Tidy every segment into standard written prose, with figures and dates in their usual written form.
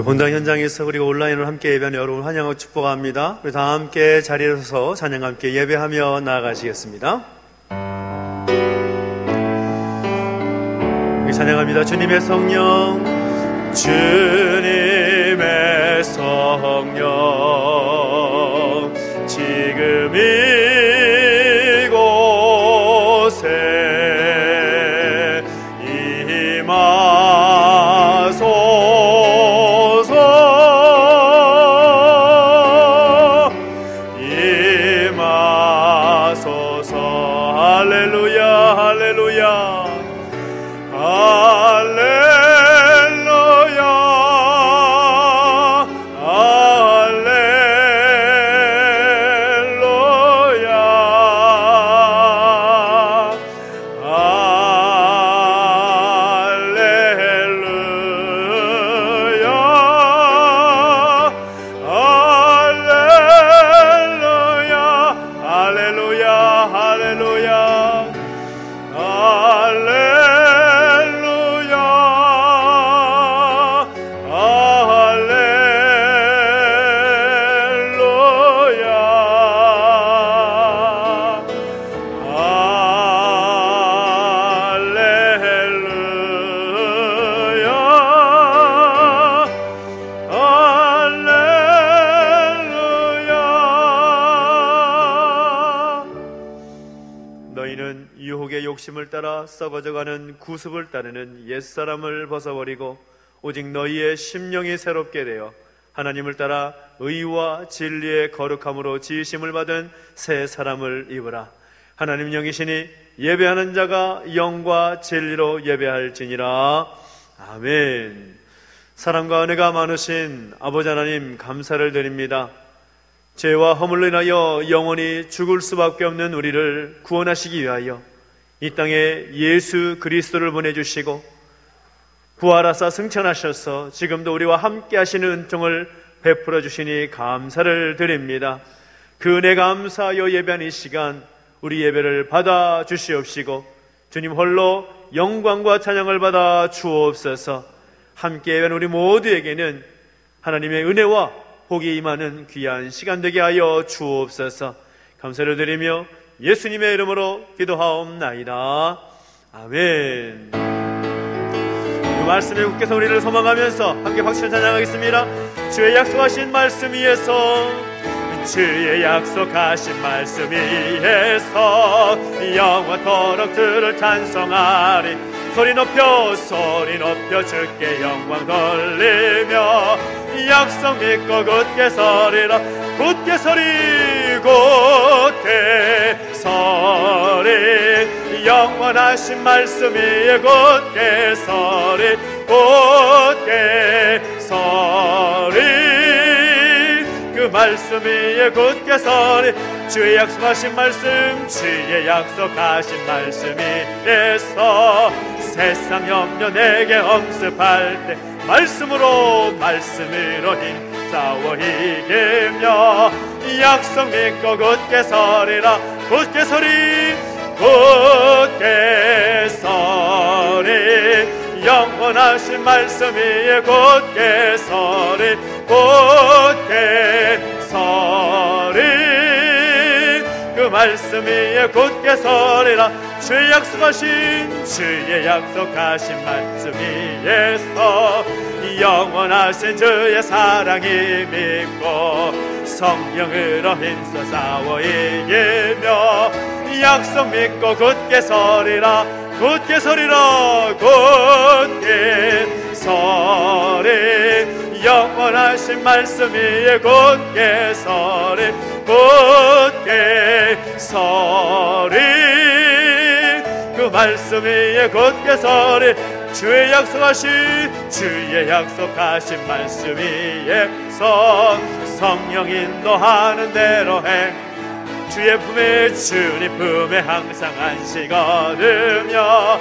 본당 현장에서 그리고 온라인으로 함께 예배하는 여러분 환영하고 축복합니다. 우리 다 함께 자리에 서서 찬양과 함께 예배하며 나아가시겠습니다. 찬양합니다. 주님의 성령, 주님의 성령, 지금 이곳에 임하소서, 임하소서. 할렐루야, 할렐루야. 너희는 유혹의 욕심을 따라 썩어져가는 구습을 따르는 옛사람을 벗어버리고 오직 너희의 심령이 새롭게 되어 하나님을 따라 의와 진리의 거룩함으로 지으심을 받은 새 사람을 입으라. 하나님 영이시니 예배하는 자가 영과 진리로 예배할지니라. 아멘. 사랑과 은혜가 많으신 아버지 하나님, 감사를 드립니다. 죄와 허물로 인하여 영원히 죽을 수밖에 없는 우리를 구원하시기 위하여 이 땅에 예수 그리스도를 보내주시고 부활하사 승천하셔서 지금도 우리와 함께 하시는 은총을 베풀어 주시니 감사를 드립니다. 그 은혜 감사하여 예배하는 이 시간 우리 예배를 받아 주시옵시고 주님 홀로 영광과 찬양을 받아 주옵소서. 함께 예배하는 우리 모두에게는 하나님의 은혜와 복이 임하는 귀한 시간 되게 하여 주옵소서. 감사를 드리며 예수님의 이름으로 기도하옵나이다. 아멘. 그 말씀에 굳게서 우리를 소망하면서 함께 박수를 찬양하겠습니다. 주의 약속하신 말씀 위에서, 주의 약속하신 말씀 위에서 영원토록 주를 찬송하리. 소리 높여 주께 영광 돌리며 약속 믿고 굳게 서리라. 굳게 서리 굳게 서리. 영원하신 말씀 위에 굳게 서리 굳게 서리. 그 말씀 위에 굳게 서리. 주의 약속하신 말씀, 주의 약속하신 말씀 위에서 세상 염려 내게 엄습할 때 말씀으로 힘싸워 이기며 약속 믿고 굳게 서리라. 굳게 서리 굳게 서리. 영원하신 말씀 위에 굳게 서리 굳게 서리. 그 말씀 위에 굳게 서리라. 주의 약속하신 말씀 위에서 영원하신 주의 사랑이 믿고 성령으로 힘써 싸워 이기며 약속 믿고 굳게 서리라. 굳게 서리라. 굳게 서리. 영원하신 말씀 위에 굳게 서리 굳게 서리. 그 말씀 위에 굳게 서리. 주의 약속하신 말씀 위에서 성령 인도하는 대로 행. 주의 품에 주님 품에 항상 안식 얻으며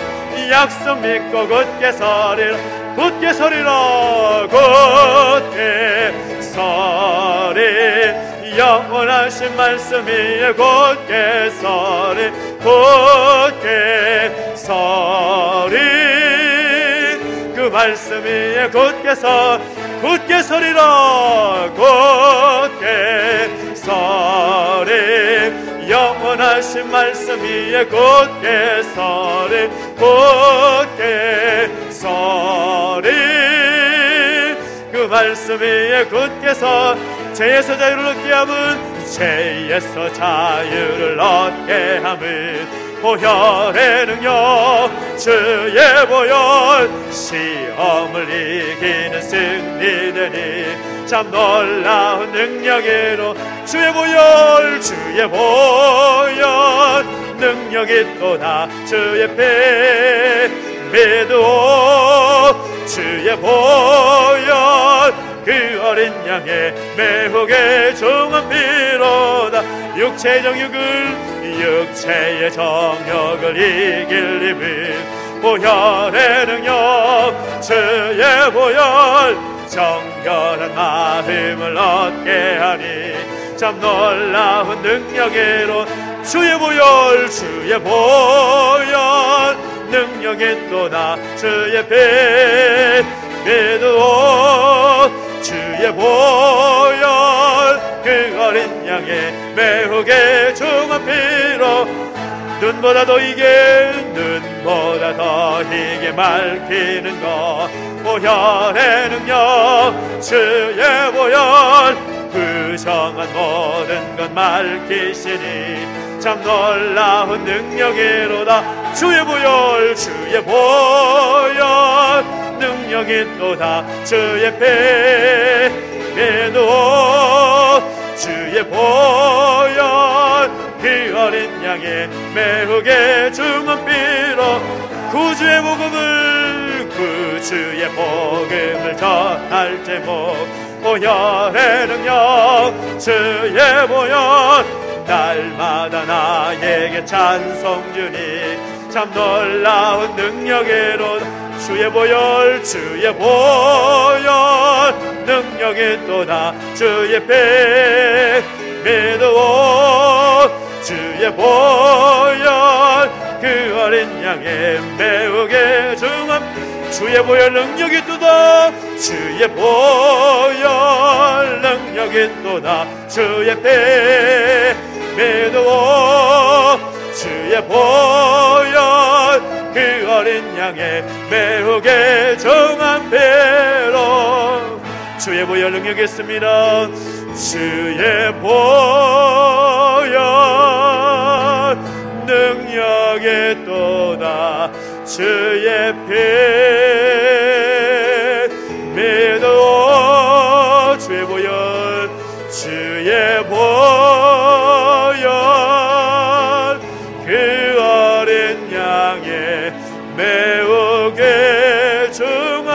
약속 믿고 굳게 서리라. 굳게 서리라. 굳게 서리. 영원하신 말씀 위에 굳게 서리 굳게 서리. 그 말씀 위에 굳게 서 굳게 서리라 굳게 서리 영원하신 말씀 위에 굳게 서리 굳게 서리 그 말씀 위에 굳게 서 죄에서 자유를 얻게 함은 죄에서 자유를 얻게 함은 보혈의 능력 주의 보혈 시험을 이기는 승리되니 참 놀라운 능력으로 주의 보혈 능력이 또다 주의 피 믿어 주의 보혈 그 어린 양의 매혹의 종은 피로다 육체의 정욕을 이길 힘은 보혈의 능력 주의 보혈 정결한 마음을 얻게 하니 참 놀라운 능력으로 주의 보혈 능력이 또다 주의 피 믿어 주의 보혈 그 어린 양의 매혹의 중한 피로 눈보다 더 이게 맑히는 것 보혈의 능력 주의 보혈 부정한 모든 것 맑히시니 참 놀라운 능력이로다 주의 보혈 능력이 또다 주의 피 믿어 주의 보혈 그 어린 양의 매혹의 중한 피로 구주의 복음을 전할 제목 보혈의 능력 주의 보혈 날마다 나에게 찬송 주니 참 놀라운 능력으로 주의 보혈 능력이 또다 주의 피 믿어 주의 보혈 그 어린 양의 매혹의 중함 주의 보혈 능력이 또다 주의 보혈 능력이 또다 주의 피 믿어 주의 보혈 그 어린 양의 매혹의 정한 배로 주의 보혈 능력이 있습니다 주의 보혈 능력이 또다 주의 피 믿어 주의 보혈 그 어린 양의 매우게 중한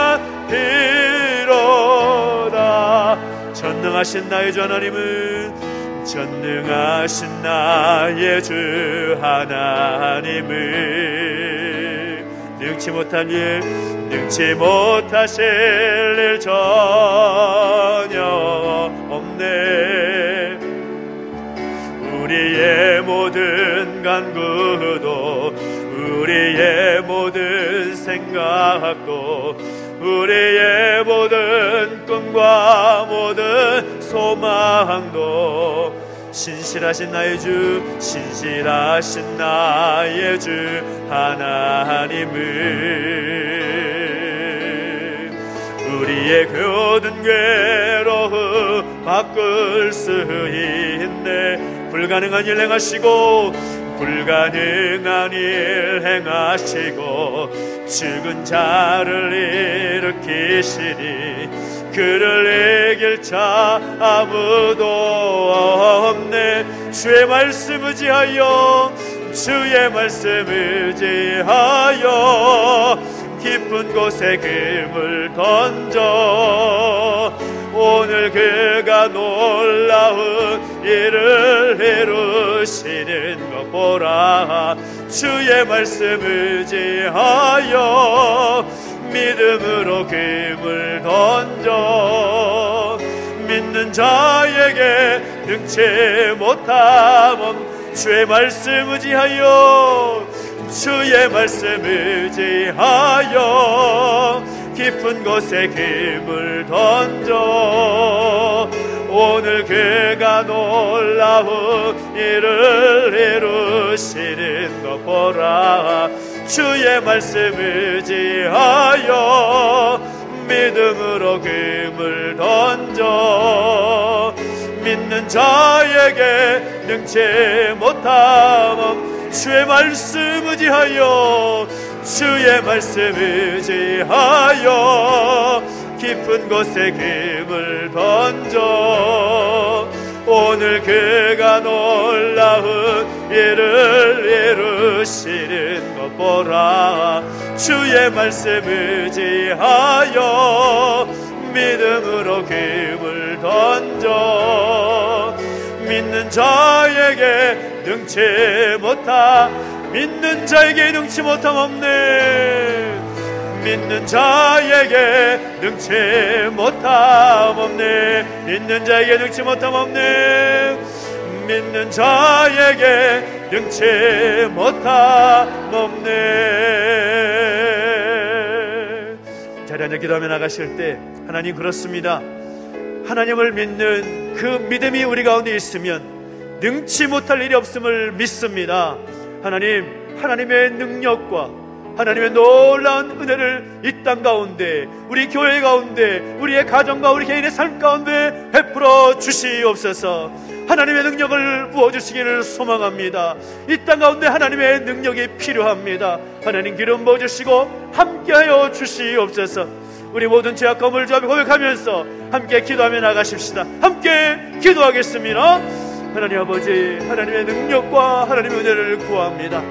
피로다 전능하신 나의 주 하나님은 전능하신 나의 주 하나님은 능치 못하실 일 전혀 없네 우리의 모든 간구도 우리의 모든 생각도 우리의 모든 꿈과 모든 소망도 신실하신 나의 주 하나님은 우리의 모든 괴로움 바꿀 수 있네 불가능한 일 행하시고 죽은 자를 일으키시니 그를 이길 자 아무도 없네 주의 말씀 의지하여 깊은 곳에 금을 던져 오늘 그가 놀라운 일을 이루시는 것 보라 주의 말씀 의지하여 믿음으로 금을 던져 믿는 자에게 능치 못함 주의 말씀 의지하여 깊은 곳에 금을 던져 오늘 그가 놀라운 일을 이루시는 것 보라. 주의 말씀 의지하여 믿음으로 금을 던져 믿는 자에게 능치 못함. 주의 말씀 의지하여 주의 말씀 의지하여 깊은 곳에 금을 던져 오늘 그가 놀라운 일을 이루시는 것 보라. 주의 말씀 의지하여 믿음으로 금을 던져 믿는 자에게 능치 못함. 믿는 자에게 능치 못함 없네. 믿는 자에게 능치 못함 없네. 믿는 자에게 능치 못함 없네. 믿는 자에게 능치 못함 없네. 자리 앉아 기도하며 나가실 때 하나님 그렇습니다. 하나님을 믿는 그 믿음이 우리 가운데 있으면 능치 못할 일이 없음을 믿습니다. 하나님의 능력과 하나님의 놀라운 은혜를 이 땅 가운데, 우리 교회 가운데, 우리의 가정과 우리 개인의 삶 가운데 베풀어 주시옵소서. 하나님의 능력을 부어주시기를 소망합니다. 이 땅 가운데 하나님의 능력이 필요합니다. 하나님 기름 부어주시고 함께하여 주시옵소서. 우리 모든 죄악감을 주 앞에 고백하면서 함께 기도하며 나가십시다. 함께 기도하겠습니다. 하나님 아버지, 하나님의 능력과 하나님의 은혜를 구합니다.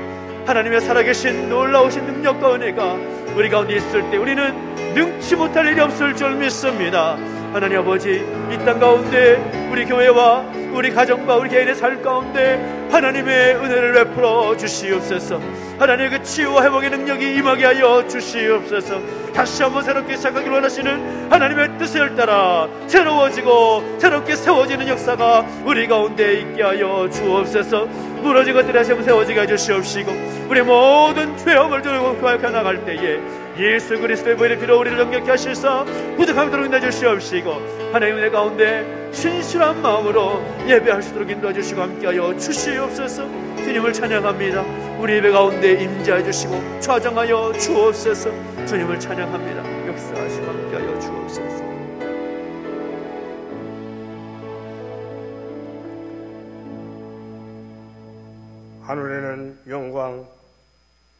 하나님의 살아계신 놀라우신 능력과 은혜가 우리 가운데 있을 때 우리는 능치 못할 일이 없을 줄 믿습니다. 하나님 아버지, 이 땅 가운데 우리 교회와 우리 가정과 우리 개인의 삶 가운데 하나님의 은혜를 베풀어 주시옵소서. 하나님의 그 치유와 회복의 능력이 임하게 하여 주시옵소서. 다시 한번 새롭게 시작하기를 원하시는 하나님의 뜻을 따라 새로워지고 새롭게 세워지는 역사가 우리 가운데 있게 하여 주옵소서. 무너진 것들이 다시 한번 세워지게 해주시옵시고 우리 모든 죄업을 들고 고백해 나갈 때에 예수 그리스도의 보혈의 피로 우리를 정결케 하시사 부득함도록 인도해주시옵시고 하나님의 은혜 가운데 신실한 마음으로 예배할 수 있도록 인도해주시고 함께하여 주시옵소서. 주님을 찬양합니다. 우리 예배 가운데 임재해 주시고 좌정하여 주옵소서. 주님을 찬양합니다. 역사하시고 함께하여 주옵소서. 하늘에는 영광,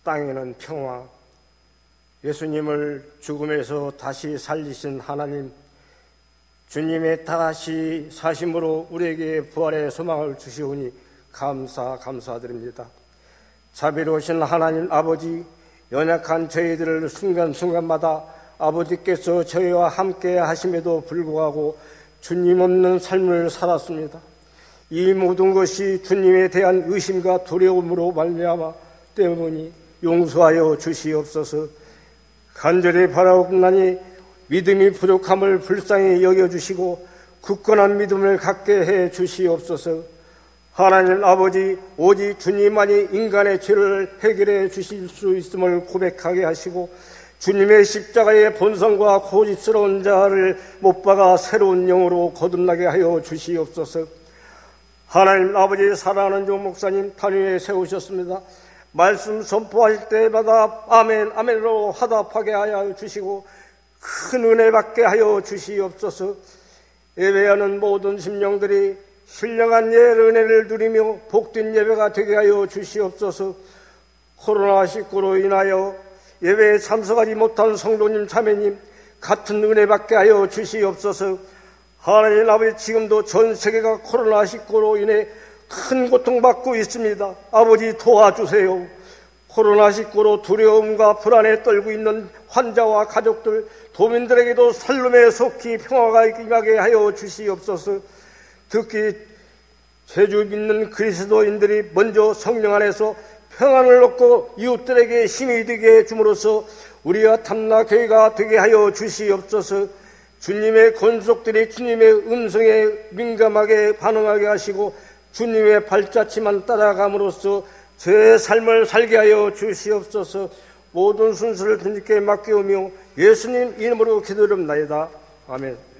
땅에는 평화. 예수님을 죽음에서 다시 살리신 하나님, 주님의 다시 사심으로 우리에게 부활의 소망을 주시오니 감사드립니다. 자비로우신 하나님 아버지, 연약한 저희들을 순간순간마다 아버지께서 저희와 함께 하심에도 불구하고 주님 없는 삶을 살았습니다. 이 모든 것이 주님에 대한 의심과 두려움으로 말미암아 때문이 용서하여 주시옵소서. 간절히 바라옵나니 믿음이 부족함을 불쌍히 여겨주시고 굳건한 믿음을 갖게 해 주시옵소서. 하나님 아버지, 오직 주님만이 인간의 죄를 해결해 주실 수 있음을 고백하게 하시고 주님의 십자가의 본성과 고집스러운 자를 못 박아 새로운 영으로 거듭나게 하여 주시옵소서. 하나님 아버지, 사랑하는 종 목사님 단위에 세우셨습니다. 말씀 선포하실 때마다 아멘 아멘으로 화답하게 하여 주시고 큰 은혜 받게 하여 주시옵소서. 예배하는 모든 심령들이 신령한 은혜를 누리며 복된 예배가 되게 하여 주시옵소서. 코로나19로 인하여 예배에 참석하지 못한 성도님 자매님 같은 은혜 받게 하여 주시옵소서. 하나님 아버지, 지금도 전 세계가 코로나19로 인해 큰 고통받고 있습니다. 아버지 도와주세요. 코로나19로 두려움과 불안에 떨고 있는 환자와 가족들, 도민들에게도 살림에 속히 평화가 임하게 하여 주시옵소서. 특히 제주 믿는 그리스도인들이 먼저 성령 안에서 평안을 얻고 이웃들에게 힘이 되게 해줌으로써 우리가 탐나교회가 되게 하여 주시옵소서. 주님의 권속들이 주님의 음성에 민감하게 반응하게 하시고 주님의 발자취만 따라감으로써 제 삶을 살게 하여 주시옵소서. 모든 순서를 주님께 맡기오며 예수님 이름으로 기도드립나이다. 아멘.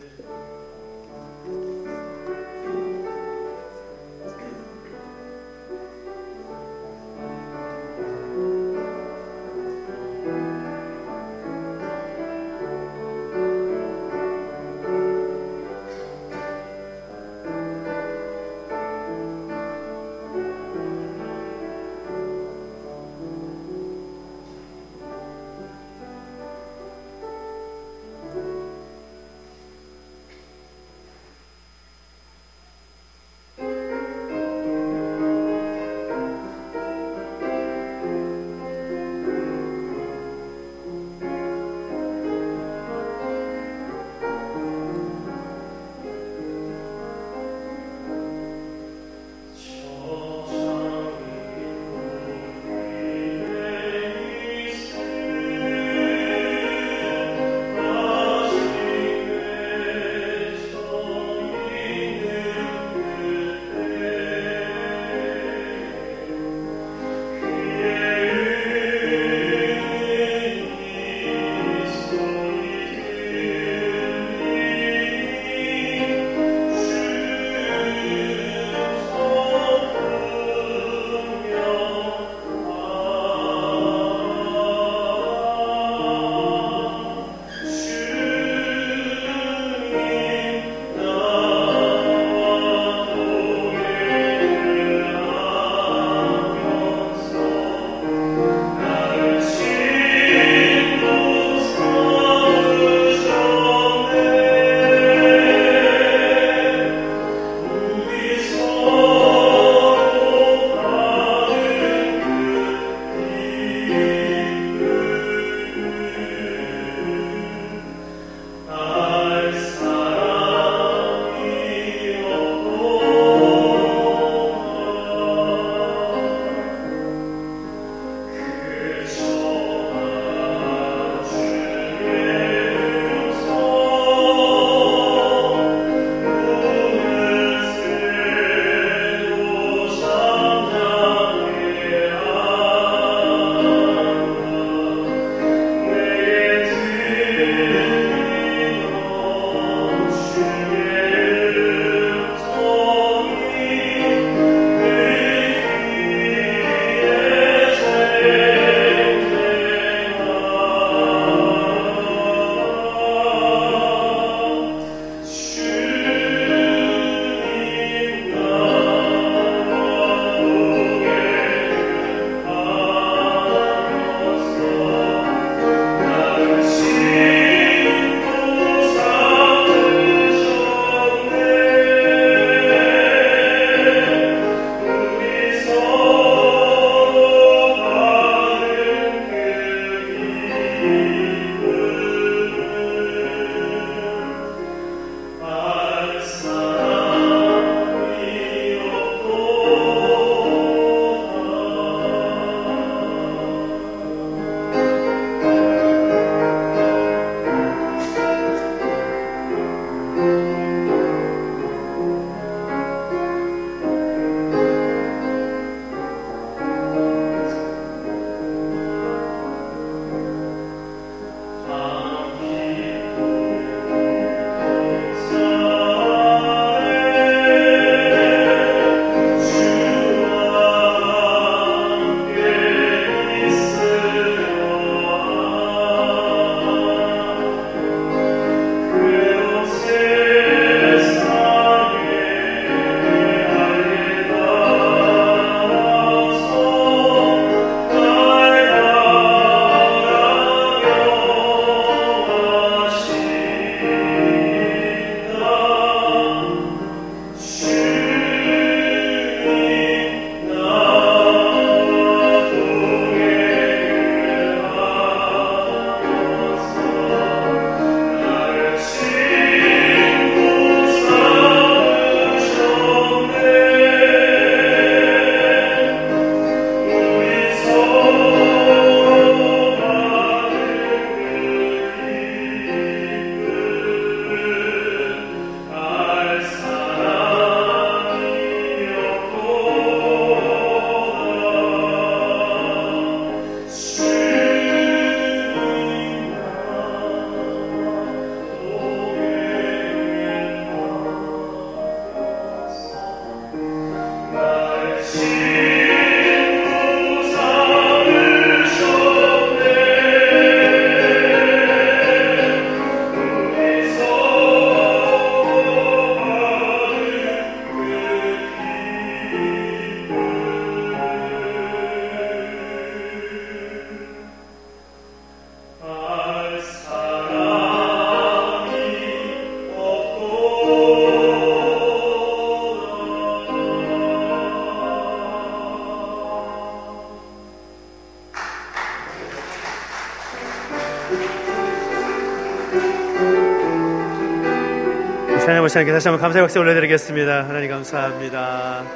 찬양 목사님께 다시 한번 감사의 박수 올려드리겠습니다. 하나님 감사합니다.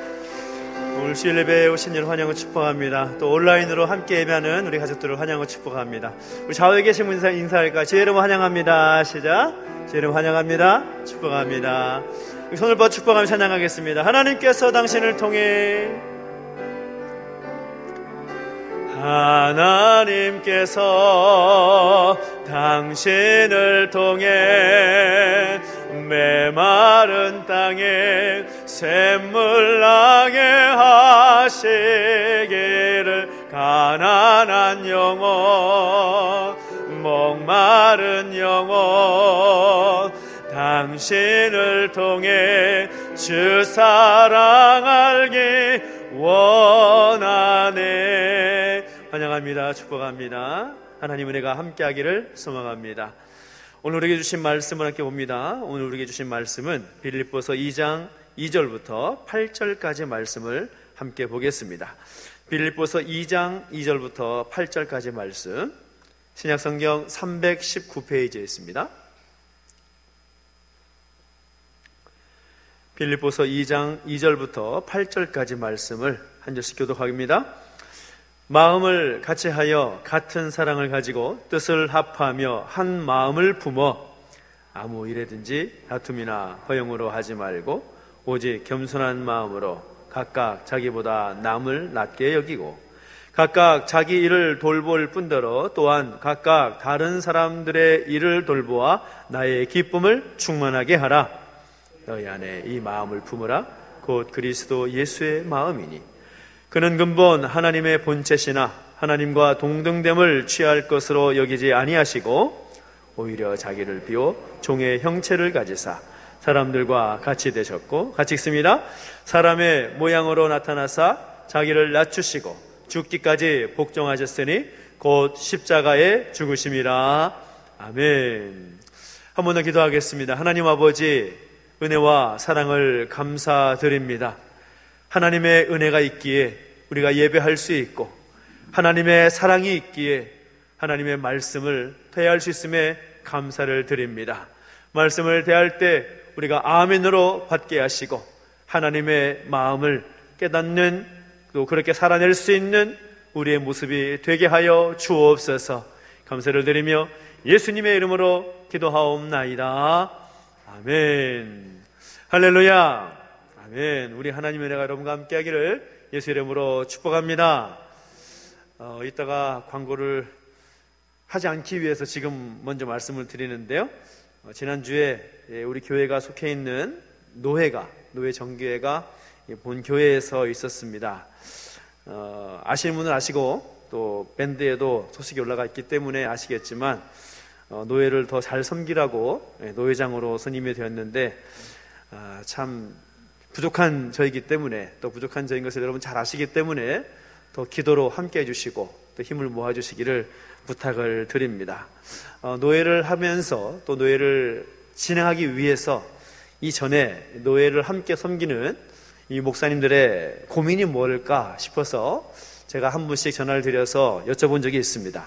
오늘 주일 예배에 오신 일 환영을 축복합니다. 또 온라인으로 함께 예배하는 우리 가족들을 환영을 축복합니다. 우리 좌우에 계신 분 인사할까? 주의 이름 환영합니다. 시작. 주의 이름 환영합니다. 축복합니다. 손을 뻗어 축복하며 찬양하겠습니다. 하나님께서 당신을 통해 하나님께서 당신을 통해 메마른 땅에 샘물 나게 하시기를 가난한 영혼 목마른 영혼 당신을 통해 주 사랑 알기 원하네. 환영합니다. 축복합니다. 하나님 은혜가 함께하기를 소망합니다. 오늘 우리에게 주신 말씀을 함께 봅니다. 오늘 우리에게 주신 말씀은 빌립보서 2장 2절부터 8절까지 말씀을 함께 보겠습니다. 빌립보서 2장 2절부터 8절까지 말씀, 신약성경 319페이지에 있습니다. 빌립보서 2장 2절부터 8절까지 말씀을 한 절씩 교독하겠습니다. 마음을 같이하여 같은 사랑을 가지고 뜻을 합하며 한 마음을 품어 아무 일에든지 다툼이나 허용으로 하지 말고 오직 겸손한 마음으로 각각 자기보다 남을 낮게 여기고 각각 자기 일을 돌볼 뿐더러 또한 각각 다른 사람들의 일을 돌보아 나의 기쁨을 충만하게 하라. 너희 안에 이 마음을 품으라. 곧 그리스도 예수의 마음이니 그는 근본 하나님의 본체시나 하나님과 동등됨을 취할 것으로 여기지 아니하시고 오히려 자기를 비워 종의 형체를 가지사 사람들과 같이 되셨고, 같이 읽습니다. 사람의 모양으로 나타나사 자기를 낮추시고 죽기까지 복종하셨으니 곧 십자가에 죽으심이라. 아멘. 한 번 더 기도하겠습니다. 하나님 아버지, 은혜와 사랑을 감사드립니다. 하나님의 은혜가 있기에 우리가 예배할 수 있고 하나님의 사랑이 있기에 하나님의 말씀을 대할 수 있음에 감사를 드립니다. 말씀을 대할 때 우리가 아멘으로 받게 하시고 하나님의 마음을 깨닫는, 또 그렇게 살아낼 수 있는 우리의 모습이 되게 하여 주옵소서. 감사를 드리며 예수님의 이름으로 기도하옵나이다. 아멘. 할렐루야. 아멘. 우리 하나님의 은혜가 여러분과 함께 하기를 예수 이름으로 축복합니다. 이따가 광고를 하지 않기 위해서 지금 먼저 말씀을 드리는데요. 지난주에 우리 교회가 속해 있는 노회 정교회가 본 교회에서 있었습니다. 아시는 분은 아시고 또 밴드에도 소식이 올라가 있기 때문에 아시겠지만 노회를 더 잘 섬기라고 노회장으로 선임이 되었는데 참 부족한 저이기 때문에, 또 부족한 저인 것을 여러분 잘 아시기 때문에 더 기도로 함께 해주시고 또 힘을 모아주시기를 부탁을 드립니다. 노회를 하면서 또 노회를 진행하기 위해서 이전에 노회를 함께 섬기는 이 목사님들의 고민이 뭘까 싶어서 제가 한 분씩 전화를 드려서 여쭤본 적이 있습니다.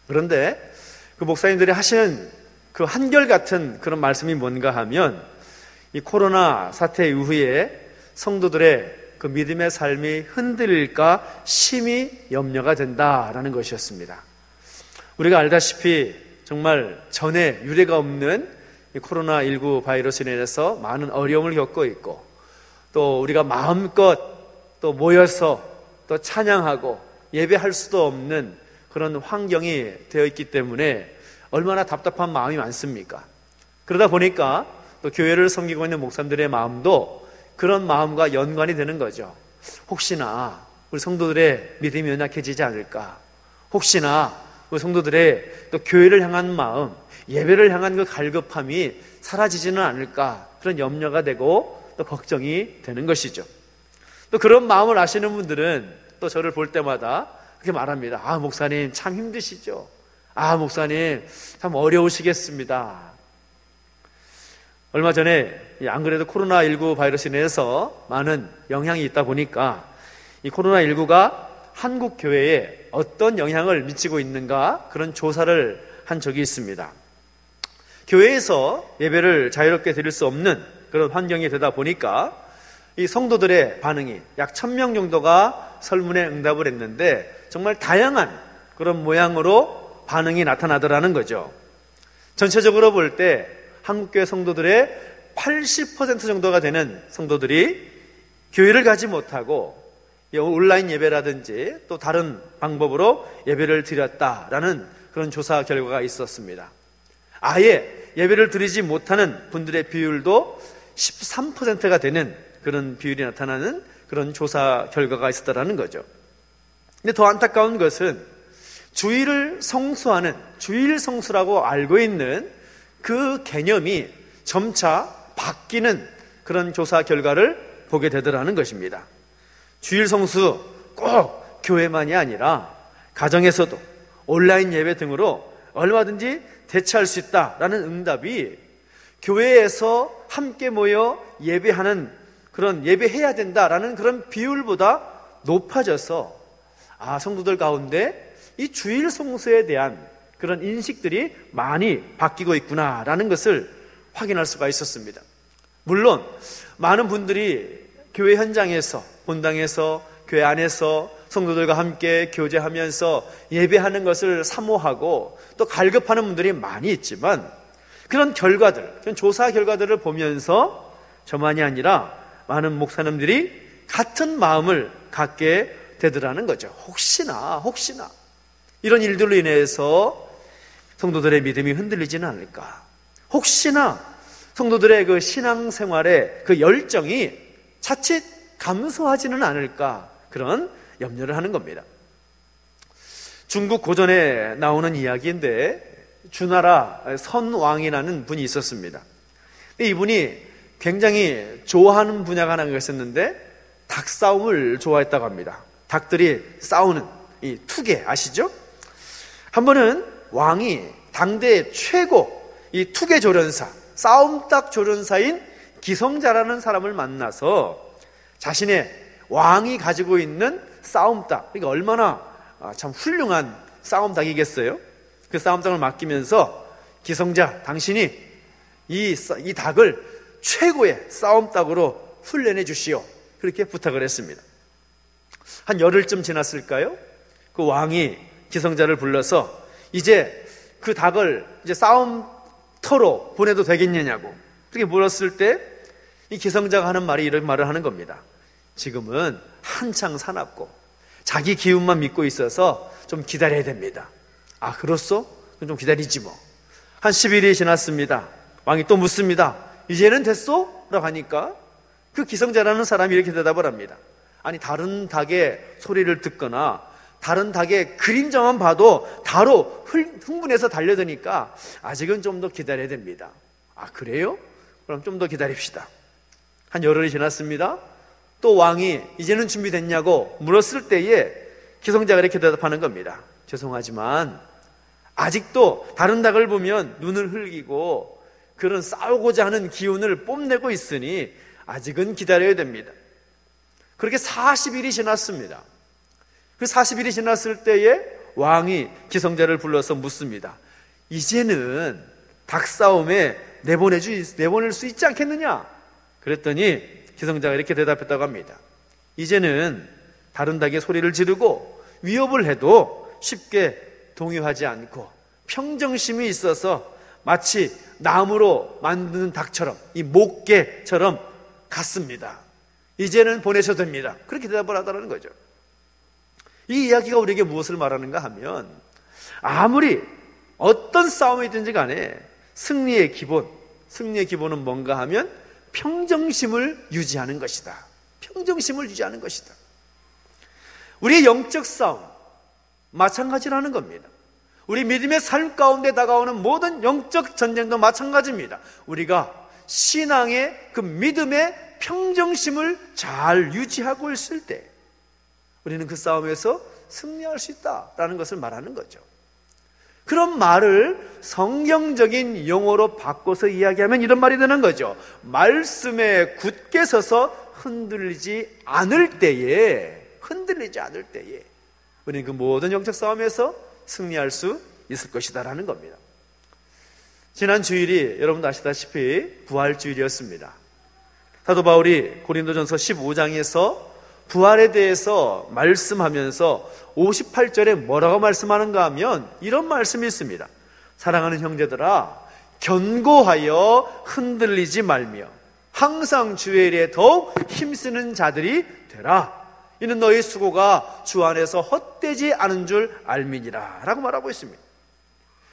그런데 그 목사님들이 하시는 그 한결같은 그런 말씀이 뭔가 하면, 이 코로나 사태 이후에 성도들의 그 믿음의 삶이 흔들릴까 심히 염려가 된다라는 것이었습니다. 우리가 알다시피 정말 전에 유례가 없는 이 코로나19 바이러스로 인해서 많은 어려움을 겪고 있고, 또 우리가 마음껏 또 모여서 또 찬양하고 예배할 수도 없는 그런 환경이 되어 있기 때문에 얼마나 답답한 마음이 많습니까? 그러다 보니까 또 교회를 섬기고 있는 목사님들의 마음도 그런 마음과 연관이 되는 거죠. 혹시나 우리 성도들의 믿음이 연약해지지 않을까? 혹시나 우리 성도들의 또 교회를 향한 마음, 예배를 향한 그 갈급함이 사라지지는 않을까? 그런 염려가 되고 또 걱정이 되는 것이죠. 또 그런 마음을 아시는 분들은 또 저를 볼 때마다 그렇게 말합니다. 아, 목사님 참 힘드시죠? 아, 목사님 참 어려우시겠습니다. 얼마 전에 안 그래도 코로나19 바이러스에 대해서 많은 영향이 있다 보니까 이 코로나19가 한국 교회에 어떤 영향을 미치고 있는가, 그런 조사를 한 적이 있습니다. 교회에서 예배를 자유롭게 드릴 수 없는 그런 환경이 되다 보니까 이 성도들의 반응이 약 1000명 정도가 설문에 응답을 했는데 정말 다양한 그런 모양으로 반응이 나타나더라는 거죠. 전체적으로 볼 때 한국교회 성도들의 80% 정도가 되는 성도들이 교회를 가지 못하고 온라인 예배라든지 또 다른 방법으로 예배를 드렸다라는 그런 조사 결과가 있었습니다. 아예 예배를 드리지 못하는 분들의 비율도 13%가 되는 그런 비율이 나타나는 그런 조사 결과가 있었다라는 거죠. 근데 더 안타까운 것은 주일을 성수하는, 주일 성수라고 알고 있는 그 개념이 점차 바뀌는 그런 조사 결과를 보게 되더라는 것입니다. 주일 성수 꼭 교회만이 아니라 가정에서도 온라인 예배 등으로 얼마든지 대체할 수 있다라는 응답이 교회에서 함께 모여 예배하는 그런 예배해야 된다라는 그런 비율보다 높아져서 성도들 가운데 이 주일 성수에 대한 그런 인식들이 많이 바뀌고 있구나라는 것을 확인할 수가 있었습니다. 물론 많은 분들이 교회 현장에서, 본당에서, 교회 안에서 성도들과 함께 교제하면서 예배하는 것을 사모하고 또 갈급하는 분들이 많이 있지만 그런 결과들, 그런 조사 결과들을 보면서 저만이 아니라 많은 목사님들이 같은 마음을 갖게 되더라는 거죠. 혹시나 이런 일들로 인해서 성도들의 믿음이 흔들리지는 않을까, 혹시나 성도들의 그 신앙생활의 그 열정이 자칫 감소하지는 않을까, 그런 염려를 하는 겁니다. 중국 고전에 나오는 이야기인데 주나라 선왕이라는 분이 있었습니다. 이분이 굉장히 좋아하는 분야가 하나가 있었는데 닭싸움을 좋아했다고 합니다. 닭들이 싸우는 이 투개 아시죠? 한 번은 왕이 당대 최고 이 투개 조련사, 싸움닭 조련사인 기성자라는 사람을 만나서 자신의 왕이 가지고 있는 싸움닭, 그러니까 얼마나 참 훌륭한 싸움닭이겠어요? 그 싸움닭을 맡기면서 기성자, 당신이 이 닭을 최고의 싸움닭으로 훈련해 주시오, 그렇게 부탁을 했습니다. 한 열흘쯤 지났을까요? 그 왕이 기성자를 불러서 이제 그 닭을 이제 싸움터로 보내도 되겠느냐고 그렇게 물었을 때 이 기성자가 하는 말이 이런 말을 하는 겁니다. 지금은 한창 사납고 자기 기운만 믿고 있어서 좀 기다려야 됩니다. 그렇소? 그럼 좀 기다리지 뭐. 한 10일이 지났습니다. 왕이 또 묻습니다. 이제는 됐소? 라고 하니까 그 기성자라는 사람이 이렇게 대답을 합니다. 아니, 다른 닭의 소리를 듣거나 다른 닭의 그림자만 봐도 바로 흥분해서 달려드니까 아직은 좀 더 기다려야 됩니다. 그래요? 그럼 좀 더 기다립시다. 한 열흘이 지났습니다. 또 왕이 이제는 준비됐냐고 물었을 때에 기성자가 이렇게 대답하는 겁니다. 죄송하지만 아직도 다른 닭을 보면 눈을 흘기고 그런 싸우고자 하는 기운을 뽐내고 있으니 아직은 기다려야 됩니다. 그렇게 40일이 지났습니다. 그 40일이 지났을 때에 왕이 기성자를 불러서 묻습니다. 이제는 닭싸움에 내보낼 수 있지 않겠느냐? 그랬더니 기성자가 이렇게 대답했다고 합니다. 이제는 다른 닭의 소리를 지르고 위협을 해도 쉽게 동요하지 않고 평정심이 있어서 마치 나무로 만드는 닭처럼, 이 목개처럼 같습니다. 이제는 보내셔도 됩니다. 그렇게 대답을 하더라는 거죠. 이 이야기가 우리에게 무엇을 말하는가 하면 아무리 어떤 싸움이든지 간에 승리의 기본은 뭔가 하면 평정심을 유지하는 것이다. 평정심을 유지하는 것이다. 우리의 영적 싸움 마찬가지라는 겁니다. 우리 믿음의 삶 가운데 다가오는 모든 영적 전쟁도 마찬가지입니다. 우리가 신앙의 그 믿음의 평정심을 잘 유지하고 있을 때 우리는 그 싸움에서 승리할 수 있다라는 것을 말하는 거죠. 그런 말을 성경적인 용어로 바꿔서 이야기하면 이런 말이 되는 거죠. 말씀에 굳게 서서 흔들리지 않을 때에 우리는 그 모든 영적 싸움에서 승리할 수 있을 것이다라는 겁니다. 지난 주일이 여러분도 아시다시피 부활주일이었습니다. 사도 바울이 고린도전서 15장에서 부활에 대해서 말씀하면서 58절에 뭐라고 말씀하는가 하면 이런 말씀이 있습니다. 사랑하는 형제들아, 견고하여 흔들리지 말며 항상 주의 일에 더욱 힘쓰는 자들이 되라. 이는 너희 수고가 주 안에서 헛되지 않은 줄 알미니라 라고 말하고 있습니다.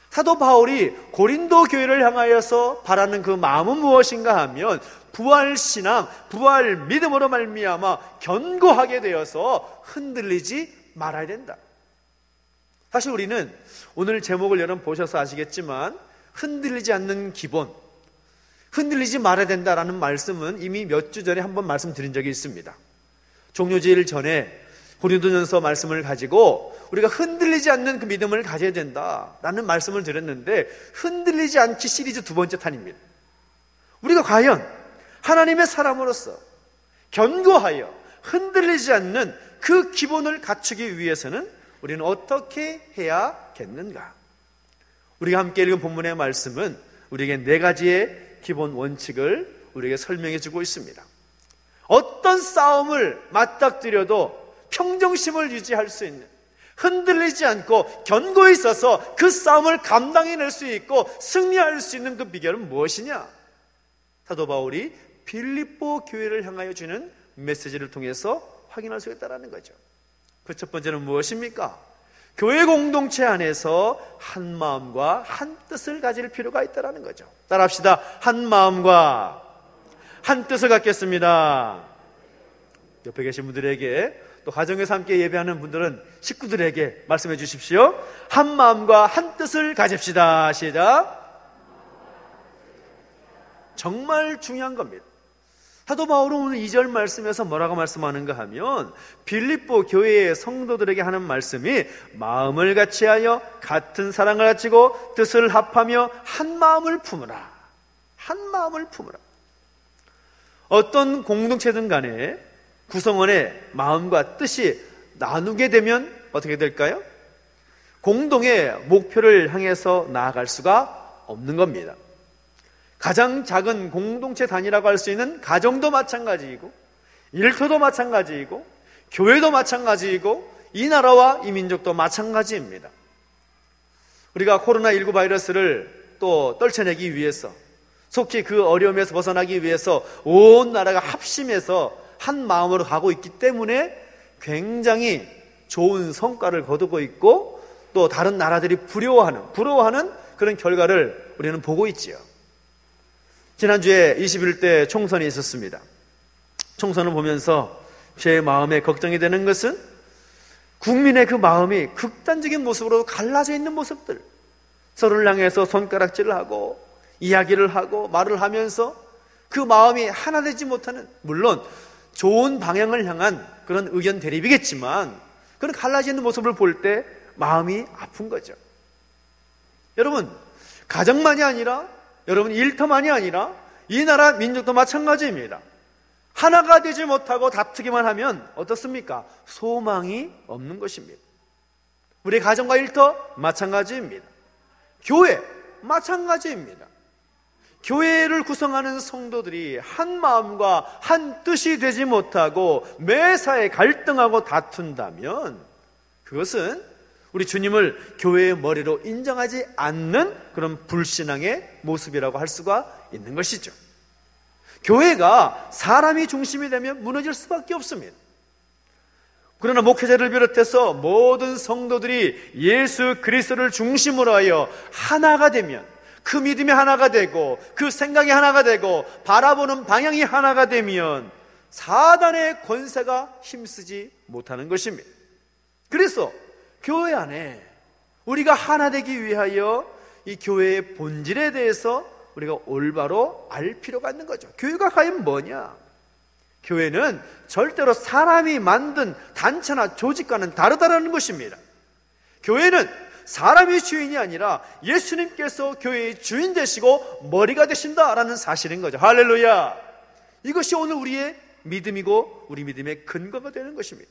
사도 바울이 고린도 교회를 향하여서 바라는 그 마음은 무엇인가 하면 부활신앙, 부활 믿음으로 말미암아 견고하게 되어서 흔들리지 말아야 된다. 사실 우리는 오늘 제목을 여러분 보셔서 아시겠지만 흔들리지 않는 기본, 흔들리지 말아야 된다라는 말씀은 이미 몇 주 전에 한번 말씀드린 적이 있습니다. 종료제일 전에 고린도전서 말씀을 가지고 우리가 흔들리지 않는 그 믿음을 가져야 된다라는 말씀을 드렸는데, 흔들리지 않기 시리즈 두 번째 탄입니다. 우리가 과연 하나님의 사람으로서 견고하여 흔들리지 않는 그 기본을 갖추기 위해서는 우리는 어떻게 해야겠는가? 우리가 함께 읽은 본문의 말씀은 우리에게 네 가지의 기본 원칙을 우리에게 설명해 주고 있습니다. 어떤 싸움을 맞닥뜨려도 평정심을 유지할 수 있는, 흔들리지 않고 견고히 있어서 그 싸움을 감당해낼 수 있고 승리할 수 있는 그 비결은 무엇이냐? 사도 바울이 빌립보 교회를 향하여 주는 메시지를 통해서 확인할 수 있다는 거죠. 그 첫 번째는 무엇입니까? 교회 공동체 안에서 한 마음과 한 뜻을 가질 필요가 있다는 거죠. 따라합시다. 한 마음과 한 뜻을 갖겠습니다. 옆에 계신 분들에게, 또 가정에서 함께 예배하는 분들은 식구들에게 말씀해 주십시오. 한 마음과 한 뜻을 가집시다. 시작. 정말 중요한 겁니다. 사도 바울은 오늘 2절 말씀에서 뭐라고 말씀하는가 하면 빌립보 교회의 성도들에게 하는 말씀이 마음을 같이하여 같은 사랑을 가지고 뜻을 합하며 한 마음을 품으라. 한 마음을 품으라. 어떤 공동체든 간에 구성원의 마음과 뜻이 나누게 되면 어떻게 될까요? 공동의 목표를 향해서 나아갈 수가 없는 겁니다. 가장 작은 공동체 단위라고 할 수 있는 가정도 마찬가지이고, 일터도 마찬가지이고, 교회도 마찬가지이고, 이 나라와 이 민족도 마찬가지입니다. 우리가 코로나19 바이러스를 또 떨쳐내기 위해서, 속히 그 어려움에서 벗어나기 위해서 온 나라가 합심해서 한 마음으로 가고 있기 때문에 굉장히 좋은 성과를 거두고 있고, 또 다른 나라들이 부러워하는 그런 결과를 우리는 보고 있지요. 지난주에 21대 총선이 있었습니다. 총선을 보면서 제 마음에 걱정이 되는 것은 국민의 그 마음이 극단적인 모습으로 갈라져 있는 모습들, 서로를 향해서 손가락질을 하고 이야기를 하고 말을 하면서 그 마음이 하나 되지 못하는, 물론 좋은 방향을 향한 그런 의견 대립이겠지만 그런 갈라져 있는 모습을 볼 때 마음이 아픈 거죠. 여러분, 가정만이 아니라, 여러분 일터만이 아니라 이 나라 민족도 마찬가지입니다. 하나가 되지 못하고 다투기만 하면 어떻습니까? 소망이 없는 것입니다. 우리 가정과 일터 마찬가지입니다. 교회 마찬가지입니다. 교회를 구성하는 성도들이 한 마음과 한 뜻이 되지 못하고 매사에 갈등하고 다툰다면 그것은 우리 주님을 교회의 머리로 인정하지 않는 그런 불신앙의 모습이라고 할 수가 있는 것이죠. 교회가 사람이 중심이 되면 무너질 수밖에 없습니다. 그러나 목회자를 비롯해서 모든 성도들이 예수 그리스도를 중심으로 하여 하나가 되면, 그 믿음이 하나가 되고 그 생각이 하나가 되고 바라보는 방향이 하나가 되면 사단의 권세가 힘쓰지 못하는 것입니다. 그래서 교회 안에 우리가 하나 되기 위하여 이 교회의 본질에 대해서 우리가 올바로 알 필요가 있는 거죠. 교회가 과연 뭐냐? 교회는 절대로 사람이 만든 단체나 조직과는 다르다는 것입니다. 교회는 사람이 주인이 아니라 예수님께서 교회의 주인 되시고 머리가 되신다라는 사실인 거죠. 할렐루야! 이것이 오늘 우리의 믿음이고 우리 믿음의 근거가 되는 것입니다.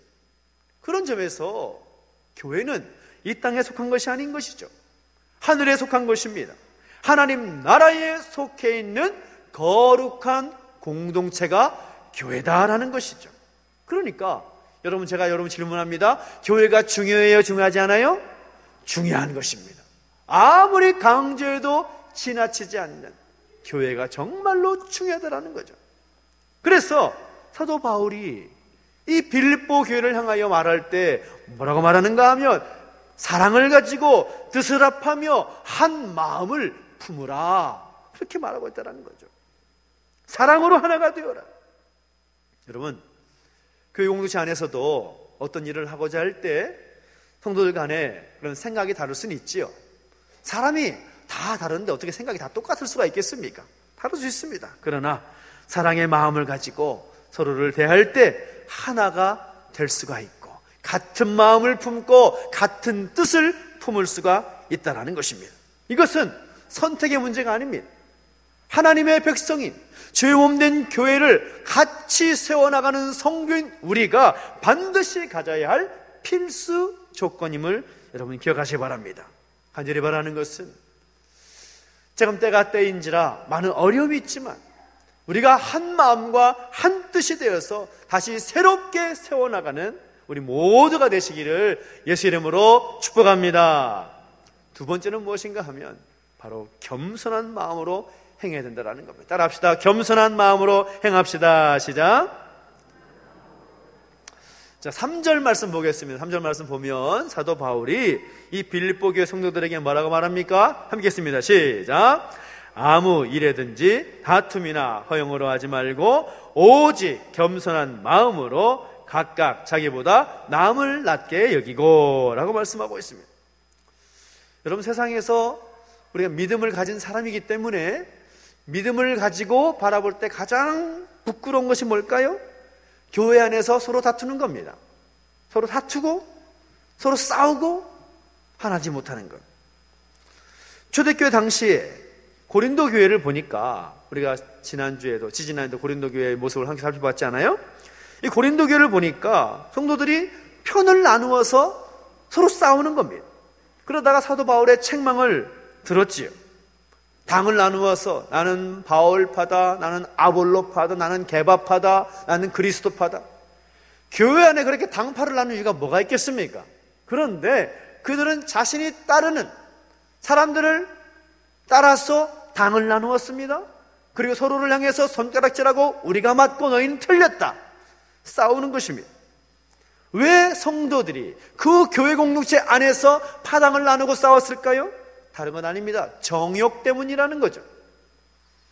그런 점에서 교회는 이 땅에 속한 것이 아닌 것이죠. 하늘에 속한 것입니다. 하나님 나라에 속해 있는 거룩한 공동체가 교회다라는 것이죠. 그러니까 여러분, 제가 여러분 질문합니다. 교회가 중요해요, 중요하지 않아요? 중요한 것입니다. 아무리 강조해도 지나치지 않는 교회가 정말로 중요하다는 거죠. 그래서 사도 바울이 이 빌립보 교회를 향하여 말할 때 뭐라고 말하는가 하면, 사랑을 가지고 뜻을 합하며 한 마음을 품으라, 그렇게 말하고 있다는 거죠. 사랑으로 하나가 되어라. 여러분, 교회 공동체 안에서도 어떤 일을 하고자 할 때 성도들 간에 그런 생각이 다를 수는 있지요. 사람이 다 다른데 어떻게 생각이 다 똑같을 수가 있겠습니까? 다를 수 있습니다. 그러나 사랑의 마음을 가지고 서로를 대할 때 하나가 될 수가 있고, 같은 마음을 품고 같은 뜻을 품을 수가 있다는 것입니다. 이것은 선택의 문제가 아닙니다. 하나님의 백성인 죄 없는 교회를 같이 세워나가는 성도인 우리가 반드시 가져야 할 필수 조건임을 여러분 기억하시기 바랍니다. 간절히 바라는 것은, 지금 때가 때인지라 많은 어려움이 있지만 우리가 한 마음과 한 뜻이 되어서 다시 새롭게 세워나가는 우리 모두가 되시기를 예수 이름으로 축복합니다. 두 번째는 무엇인가 하면 바로 겸손한 마음으로 행해야 된다는 겁니다. 따라합시다. 겸손한 마음으로 행합시다. 시작. 자, 3절 말씀 보겠습니다. 3절 말씀 보면 사도 바울이 이 빌립보 교회 성도들에게 뭐라고 말합니까? 함께 했습니다. 시작. 아무 일에든지 다툼이나 허용으로 하지 말고 오직 겸손한 마음으로 각각 자기보다 남을 낮게 여기고 라고 말씀하고 있습니다. 여러분, 세상에서 우리가 믿음을 가진 사람이기 때문에 믿음을 가지고 바라볼 때 가장 부끄러운 것이 뭘까요? 교회 안에서 서로 다투는 겁니다. 서로 다투고 서로 싸우고 하나지 못하는 것. 초대교회 당시에 고린도 교회를 보니까, 우리가 지지난주에도 고린도 교회의 모습을 함께 살펴봤지 않아요? 이 고린도 교회를 보니까 성도들이 편을 나누어서 서로 싸우는 겁니다. 그러다가 사도 바울의 책망을 들었지요. 당을 나누어서 나는 바울파다, 나는 아볼로파다, 나는 게바파다, 나는 그리스도파다. 교회 안에 그렇게 당파를 나누는 이유가 뭐가 있겠습니까? 그런데 그들은 자신이 따르는 사람들을 따라서 당을 나누었습니다. 그리고 서로를 향해서 손가락질하고 우리가 맞고 너희는 틀렸다, 싸우는 것입니다. 왜 성도들이 그 교회 공동체 안에서 파당을 나누고 싸웠을까요? 다른 건 아닙니다. 정욕 때문이라는 거죠.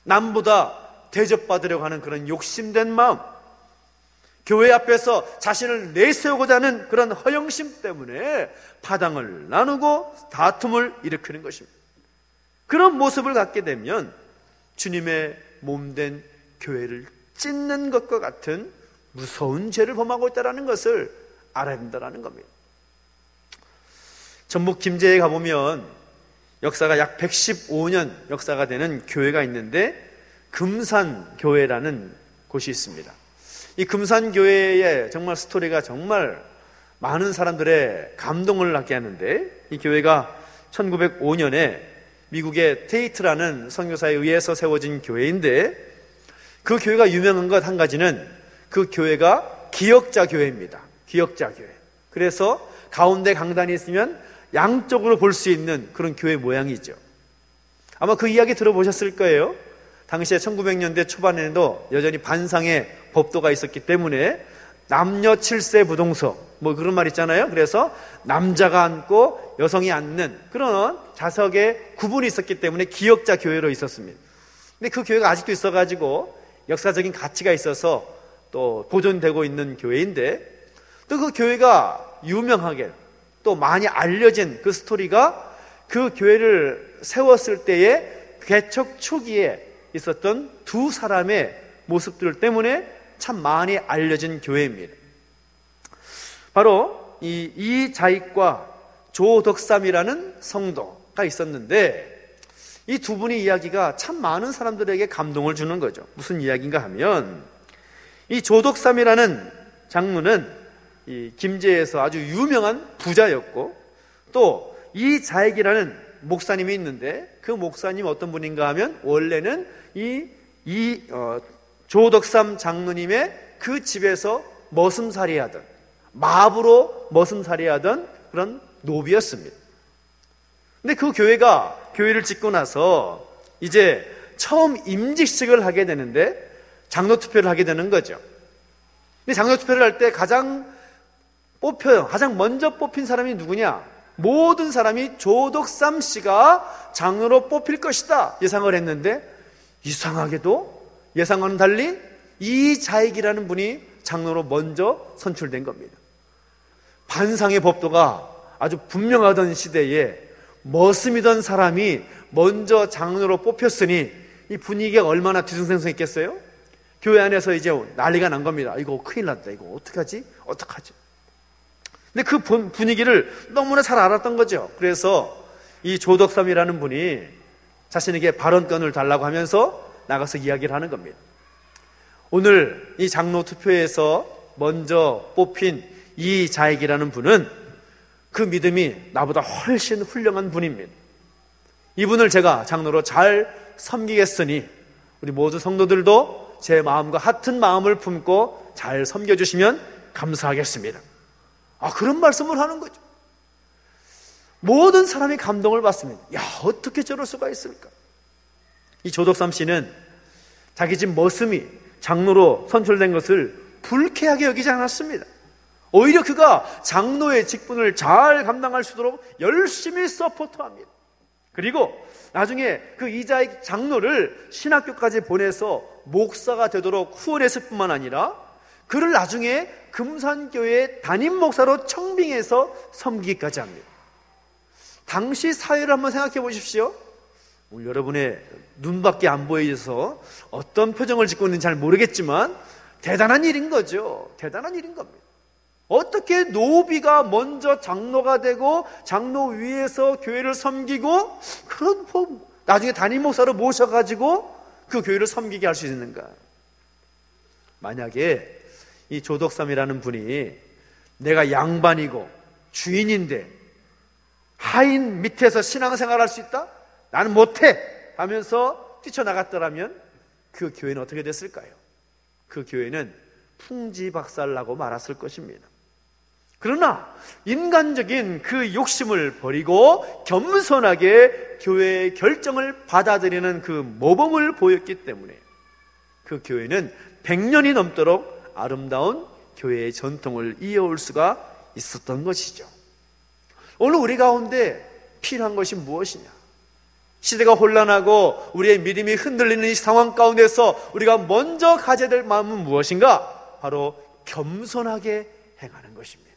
남보다 대접받으려고 하는 그런 욕심된 마음, 교회 앞에서 자신을 내세우고자 하는 그런 허영심 때문에 파당을 나누고 다툼을 일으키는 것입니다. 그런 모습을 갖게 되면 주님의 몸된 교회를 찢는 것과 같은 무서운 죄를 범하고 있다는 것을 알아야 된다는 겁니다. 전북 김제에 가보면 역사가 약 115년 역사가 되는 교회가 있는데, 금산교회라는 곳이 있습니다. 이 금산교회의 정말 스토리가 정말 많은 사람들의 감동을 낳게 하는데, 이 교회가 1905년에 미국의 테이트라는 선교사에 의해서 세워진 교회인데, 그 교회가 유명한 것 한 가지는 그 교회가 기역자 교회입니다. 기역자 교회. 그래서 가운데 강단이 있으면 양쪽으로 볼 수 있는 그런 교회 모양이죠. 아마 그 이야기 들어보셨을 거예요. 당시에 1900년대 초반에도 여전히 반상의 법도가 있었기 때문에 남녀 7세 부동석, 뭐 그런 말 있잖아요. 그래서 남자가 앉고 여성이 앉는 그런 좌석의 구분이 있었기 때문에 기역자 교회로 있었습니다. 근데 그 교회가 아직도 있어가지고 역사적인 가치가 있어서 또 보존되고 있는 교회인데, 또 그 교회가 유명하게 또 많이 알려진 그 스토리가 그 교회를 세웠을 때의 개척 초기에 있었던 두 사람의 모습들 때문에 참 많이 알려진 교회입니다. 바로 이 이자익과 조덕삼이라는 성도가 있었는데, 이 두 분의 이야기가 참 많은 사람들에게 감동을 주는 거죠. 무슨 이야기인가 하면, 이 조덕삼이라는 장로는 이 김제에서 아주 유명한 부자였고, 또 이자익이라는 목사님이 있는데 그 목사님 어떤 분인가 하면 원래는 조덕삼 장로님의 그 집에서 머슴살이 하던, 마부로 머슴살이 하던 그런 노비였습니다. 근데 그 교회를 짓고 나서 이제 처음 임직식을 하게 되는데 장로 투표를 하게 되는 거죠. 근데 장로 투표를 할 때 가장 먼저 뽑힌 사람이 누구냐? 모든 사람이 조덕삼 씨가 장로로 뽑힐 것이다 예상을 했는데, 이상하게도 예상과는 달리 이자익이라는 분이 장로로 먼저 선출된 겁니다. 반상의 법도가 아주 분명하던 시대에 머슴이던 사람이 먼저 장로로 뽑혔으니 이 분위기가 얼마나 뒤숭생숭했겠어요? 교회 안에서 이제 난리가 난 겁니다. 이거 큰일 났다. 이거 어떡하지? 근데 그 분위기를 너무나 잘 알았던 거죠. 그래서 이 조덕삼이라는 분이 자신에게 발언권을 달라고 하면서 나가서 이야기를 하는 겁니다. 오늘 이 장로 투표에서 먼저 뽑힌 이자익이라는 분은 그 믿음이 나보다 훨씬 훌륭한 분입니다. 이분을 제가 장로로 잘 섬기겠으니 우리 모두 성도들도 제 마음과 같은 마음을 품고 잘 섬겨주시면 감사하겠습니다. 그런 말씀을 하는 거죠. 모든 사람이 감동을 받습니다. 야, 어떻게 저럴 수가 있을까? 이 조덕삼 씨는 자기 집 머슴이 장로로 선출된 것을 불쾌하게 여기지 않았습니다. 오히려 그가 장로의 직분을 잘 감당할 수 있도록 열심히 서포트합니다. 그리고 나중에 그 이자익 장로를 신학교까지 보내서 목사가 되도록 후원했을 뿐만 아니라 그를 나중에 금산교회 담임 목사로 청빙해서 섬기기까지 합니다. 당시 사회를 한번 생각해 보십시오. 오늘 여러분의 눈밖에 안 보여서 어떤 표정을 짓고 있는지 잘 모르겠지만 대단한 일인 거죠. 대단한 일인 겁니다. 어떻게 노비가 먼저 장로가 되고 장로 위에서 교회를 섬기고 그런 나중에 담임 목사로 모셔가지고 그 교회를 섬기게 할 수 있는가? 만약에 이 조덕삼이라는 분이 내가 양반이고 주인인데 하인 밑에서 신앙생활 할 수 있다? 나는 못해! 하면서 뛰쳐나갔더라면 그 교회는 어떻게 됐을까요? 그 교회는 풍지박살나고 말았을 것입니다. 그러나 인간적인 그 욕심을 버리고 겸손하게 교회의 결정을 받아들이는 그 모범을 보였기 때문에 그 교회는 100년이 넘도록 아름다운 교회의 전통을 이어올 수가 있었던 것이죠. 오늘 우리 가운데 필요한 것이 무엇이냐? 시대가 혼란하고 우리의 믿음이 흔들리는 이 상황 가운데서 우리가 먼저 가져야 될 마음은 무엇인가? 바로 겸손하게 행하는 것입니다.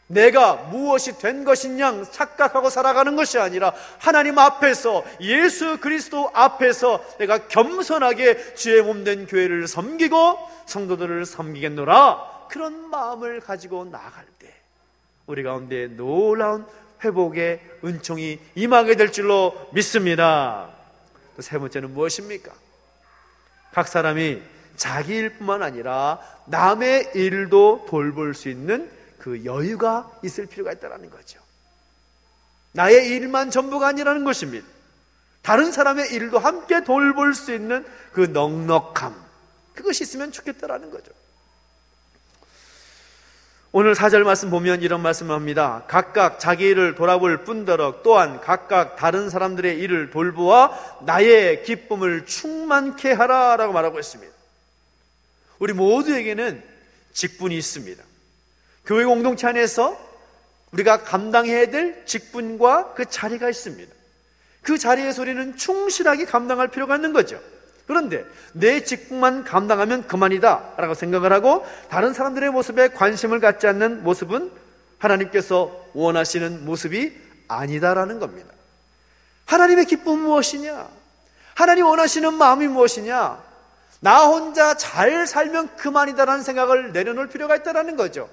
내가 무엇이 된 것이냐 착각하고 살아가는 것이 아니라 하나님 앞에서, 예수 그리스도 앞에서 내가 겸손하게 주의 몸된 교회를 섬기고 성도들을 섬기겠노라, 그런 마음을 가지고 나아갈 때 우리 가운데 놀라운 회복의 은총이 임하게 될 줄로 믿습니다. 또 세 번째는 무엇입니까? 각 사람이 자기 일뿐만 아니라 남의 일도 돌볼 수 있는 그 여유가 있을 필요가 있다는 거죠. 나의 일만 전부가 아니라는 것입니다. 다른 사람의 일도 함께 돌볼 수 있는 그 넉넉함, 그것이 있으면 좋겠다라는 거죠. 오늘 4절 말씀 보면 이런 말씀을 합니다. 각각 자기 일을 돌아볼 뿐더러 또한 각각 다른 사람들의 일을 돌보아 나의 기쁨을 충만케 하라라고 말하고 있습니다. 우리 모두에게는 직분이 있습니다. 교회 공동체 안에서 우리가 감당해야 될 직분과 그 자리가 있습니다. 그 자리에서 우리는 충실하게 감당할 필요가 있는 거죠. 그런데 내 직분만 감당하면 그만이다 라고 생각을 하고 다른 사람들의 모습에 관심을 갖지 않는 모습은 하나님께서 원하시는 모습이 아니다라는 겁니다. 하나님의 기쁨은 무엇이냐? 하나님 원하시는 마음이 무엇이냐? 나 혼자 잘 살면 그만이다라는 생각을 내려놓을 필요가 있다는 거죠.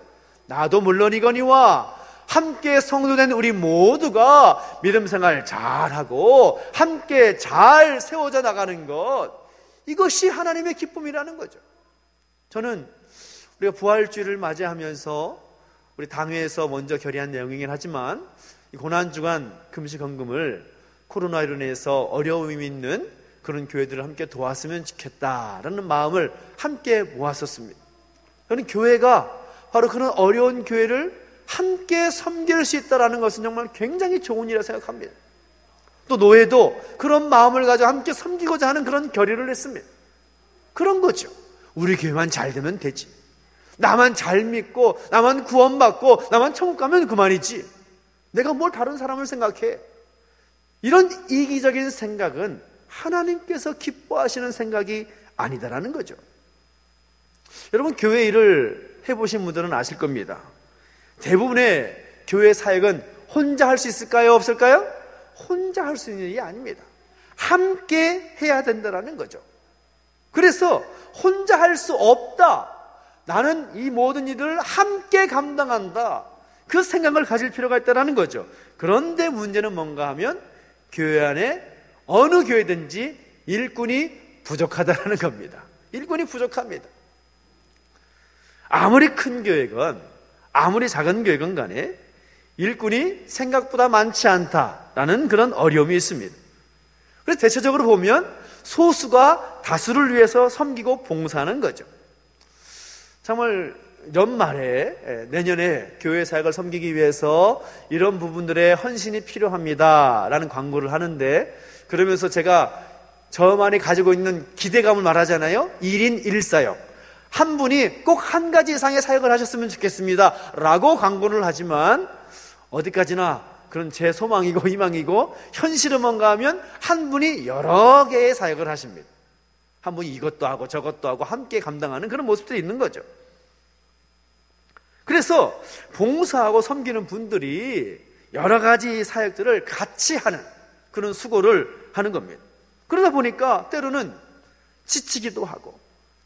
나도 물론이거니와 함께 성도된 우리 모두가 믿음 생활 잘하고 함께 잘 세워져 나가는 것, 이것이 하나님의 기쁨이라는 거죠. 저는 우리가 부활주일을 맞이하면서 우리 당회에서 먼저 결의한 내용이긴 하지만 고난주간 금식헌금을 코로나로 인해서 어려움이 있는 그런 교회들을 함께 도왔으면 좋겠다라는 마음을 함께 모았었습니다. 저는 교회가 바로 그런 어려운 교회를 함께 섬길 수 있다는 것은 정말 굉장히 좋은 일이라고 생각합니다. 또 노예도 그런 마음을 가지고 함께 섬기고자 하는 그런 결의를 했습니다. 그런 거죠. 우리 교회만 잘 되면 되지. 나만 잘 믿고 나만 구원받고 나만 천국 가면 그만이지. 내가 뭘 다른 사람을 생각해. 이런 이기적인 생각은 하나님께서 기뻐하시는 생각이 아니다라는 거죠. 여러분, 교회 일을 해보신 분들은 아실 겁니다. 대부분의 교회 사역은 혼자 할 수 있을까요? 없을까요? 혼자 할 수 있는 일이 아닙니다. 함께 해야 된다는 거죠. 그래서 혼자 할 수 없다. 나는 이 모든 일을 함께 감당한다. 그 생각을 가질 필요가 있다는 거죠. 그런데 문제는 뭔가 하면 교회 안에 어느 교회든지 일꾼이 부족하다는 겁니다. 일꾼이 부족합니다. 아무리 큰 교회건 아무리 작은 교회건 간에 일꾼이 생각보다 많지 않다라는 그런 어려움이 있습니다. 그래서 대체적으로 보면 소수가 다수를 위해서 섬기고 봉사하는 거죠. 정말 연말에 내년에 교회 사역을 섬기기 위해서 이런 부분들의 헌신이 필요합니다라는 광고를 하는데, 그러면서 제가 저만이 가지고 있는 기대감을 말하잖아요. 1인 1사역. 한 분이 꼭 한 가지 이상의 사역을 하셨으면 좋겠습니다 라고 광고를 하지만, 어디까지나 그런 제 소망이고 희망이고 현실은 뭔가 하면 한 분이 여러 개의 사역을 하십니다. 한 분이 이것도 하고 저것도 하고 함께 감당하는 그런 모습들이 있는 거죠. 그래서 봉사하고 섬기는 분들이 여러 가지 사역들을 같이 하는 그런 수고를 하는 겁니다. 그러다 보니까 때로는 지치기도 하고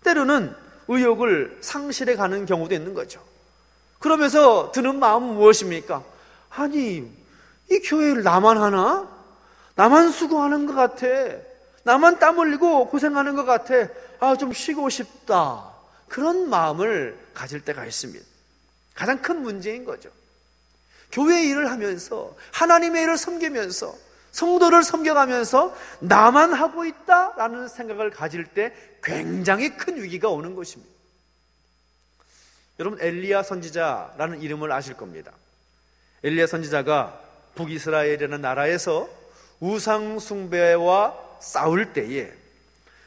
때로는 의욕을 상실해 가는 경우도 있는 거죠. 그러면서 드는 마음은 무엇입니까? 아니, 이 교회를 나만 하나? 나만 수고하는 것 같아. 나만 땀 흘리고 고생하는 것 같아. 아, 좀 쉬고 싶다. 그런 마음을 가질 때가 있습니다. 가장 큰 문제인 거죠. 교회 일을 하면서 하나님의 일을 섬기면서 성도를 섬겨가면서 나만 하고 있다라는 생각을 가질 때 굉장히 큰 위기가 오는 것입니다. 여러분, 엘리야 선지자라는 이름을 아실 겁니다. 엘리야 선지자가 북이스라엘이라는 나라에서 우상 숭배와 싸울 때에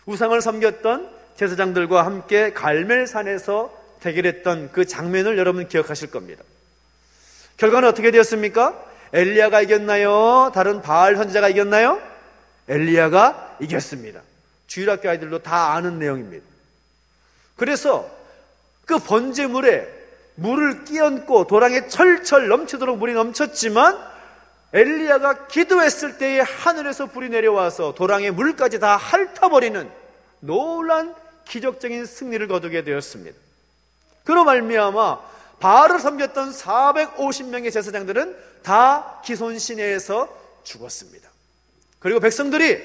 우상을 섬겼던 제사장들과 함께 갈멜산에서 대결했던 그 장면을 여러분 기억하실 겁니다. 결과는 어떻게 되었습니까? 엘리야가 이겼나요? 다른 바알 선지자가 이겼나요? 엘리야가 이겼습니다. 주일학교 아이들도 다 아는 내용입니다. 그래서 그 번제물에 물을 끼얹고 도랑에 철철 넘치도록 물이 넘쳤지만 엘리야가 기도했을 때에 하늘에서 불이 내려와서 도랑의 물까지 다 핥아버리는 놀라운 기적적인 승리를 거두게 되었습니다. 그로 말미암아 바알을 섬겼던 450명의 제사장들은 다 기손 시내에서 죽었습니다. 그리고 백성들이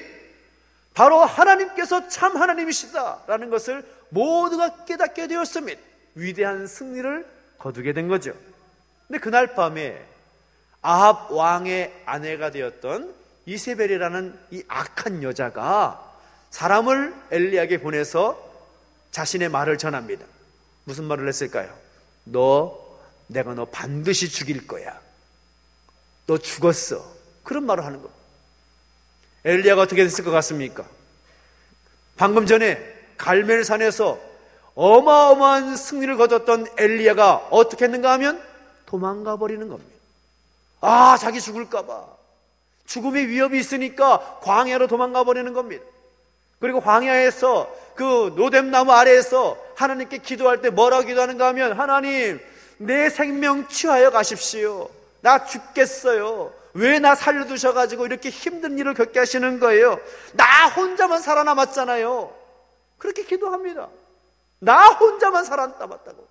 바로 하나님께서 참 하나님이시다라는 것을 모두가 깨닫게 되었습니다. 위대한 승리를 거두게 된 거죠. 근데 그날 밤에 아합 왕의 아내가 되었던 이세벨이라는 이 악한 여자가 사람을 엘리야에게 보내서 자신의 말을 전합니다. 무슨 말을 했을까요? 내가 너 반드시 죽일 거야. 너 죽었어. 그런 말을 하는 겁니다. 엘리야가 어떻게 됐을 것 같습니까? 방금 전에 갈멜산에서 어마어마한 승리를 거뒀던 엘리야가 어떻게 했는가 하면 도망가 버리는 겁니다. 아, 자기 죽을까 봐. 죽음의 위협이 있으니까 광야로 도망가 버리는 겁니다. 그리고 광야에서 그 노뎀나무 아래에서 하나님께 기도할 때 뭐라고 기도하는가 하면, 하나님, 내 생명 취하여 가십시오. 나 죽겠어요. 왜 나 살려두셔가지고 이렇게 힘든 일을 겪게 하시는 거예요? 나 혼자만 살아남았잖아요. 그렇게 기도합니다. 나 혼자만 살아남았다고.